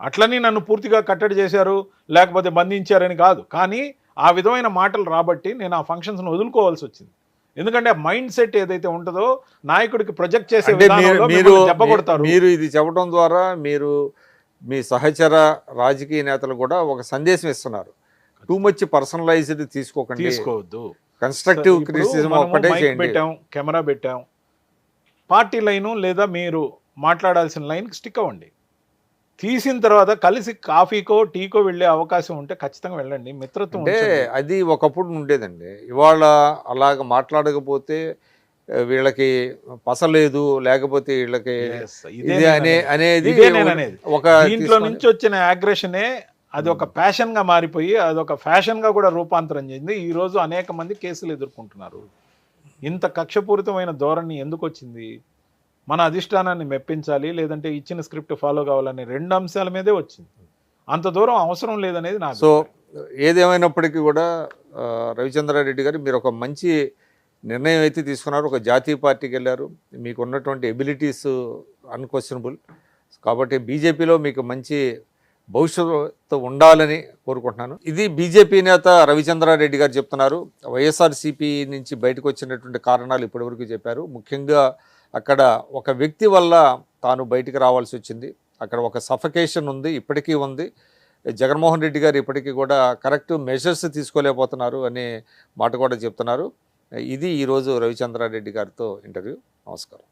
అట్లని నన్ను పూర్తిగా కట్టడి చేశారు లేకపోతే బంధించారని కాదు, కానీ ఆ విధమైన మాటలు రాబట్టి నేను ఆ ఫంక్షన్స్ను వదులుకోవాల్సి వచ్చింది. ఎందుకంటే ఆ మైండ్ సెట్ ఏదైతే ఉంటుందో నాయకుడికి ప్రొజెక్ట్ చేసే చెప్పకూడతారు. మీరు ఇది చెప్పడం ద్వారా మీరు మీ సహచర రాజకీయ నేతలు కూడా ఒక సందేశం ఇస్తున్నారు. టూ మచ్ పర్సనలైజ్డ్ తీసుకోవద్దు, కన్స్ట్రక్టివ్ క్రిటిసిజం ఒక్కటే చేయండి. పెట్టాం, కెమెరా పెట్టాం, పార్టీ లైను లేదా మీరు మాట్లాడాల్సిన లైన్కి స్టిక్ అవ్వండి. తీసిన తర్వాత కలిసి కాఫీకో టీకో వెళ్ళే అవకాశం ఉంటే ఖచ్చితంగా వెళ్ళండి, మిత్రత్వం అంటే ఉంచండి. అది ఒకప్పుడు ఉండేదండి. ఇవాళ అలాగ మాట్లాడకపోతే వీళ్ళకి పసలేదు, లేకపోతే వీళ్ళకి Yes, ఇదే ఇది నేను అనేది. అనేది ఇదే నేను అనేది. ఒక దీంట్లో తీసుకొని- నుంచి వచ్చిన అగ్రెషనే అది ఒక ప్యాషన్ గా మారిపోయి అది ఒక ఫ్యాషన్ గా కూడా రూపాంతరం చెంది ఈ రోజు అనేక మంది కేసులు ఎదుర్కొంటున్నారు. ఇంత కక్షపూరితమైన ధోరణి ఎందుకు వచ్చింది? మన అధిష్టానాన్ని మెప్పించాలి, లేదంటే ఇచ్చిన స్క్రిప్ట్ ఫాలో కావాలనే 2 అంశాల మీదే వచ్చింది. అంత దూరం అవసరం లేదనేది నా సో అభిప్రాయం. ఏదేమైనప్పటికీ కూడా రవిచంద్రారెడ్డి గారు మీరు ఒక మంచి నిర్ణయం అయితే తీసుకున్నారు. ఒక జాతీయ పార్టీకి వెళ్ళారు, మీకు ఉన్నటువంటి ఎబిలిటీస్ అన్క్వశ్చనబుల్. కాబట్టి బీజేపీలో మీకు మంచి భవిష్యత్తు ఉండాలని కోరుకుంటున్నాను. ఇది బీజేపీ నేత రవిచంద్రారెడ్డి గారు చెప్తున్నారు. వైఎస్ఆర్సీపీ నుంచి బయటకు వచ్చినటువంటి కారణాలు ఇప్పటివరకు చెప్పారు. ముఖ్యంగా అక్కడ ఒక వ్యక్తి వల్ల తాను బయటికి రావాల్సి వచ్చింది. అక్కడ ఒక సఫకేషన్ ఉంది, ఇప్పటికీ ఉంది. జగన్మోహన్ రెడ్డి గారు ఇప్పటికీ కూడా కరెక్ట్ మెజర్స్ తీసుకోలేకపోతున్నారు అనే మాట కూడా చెప్తున్నారు. ఇది ఈరోజు రవిచంద్రారెడ్డి గారితో ఇంటర్వ్యూ. నమస్కారం.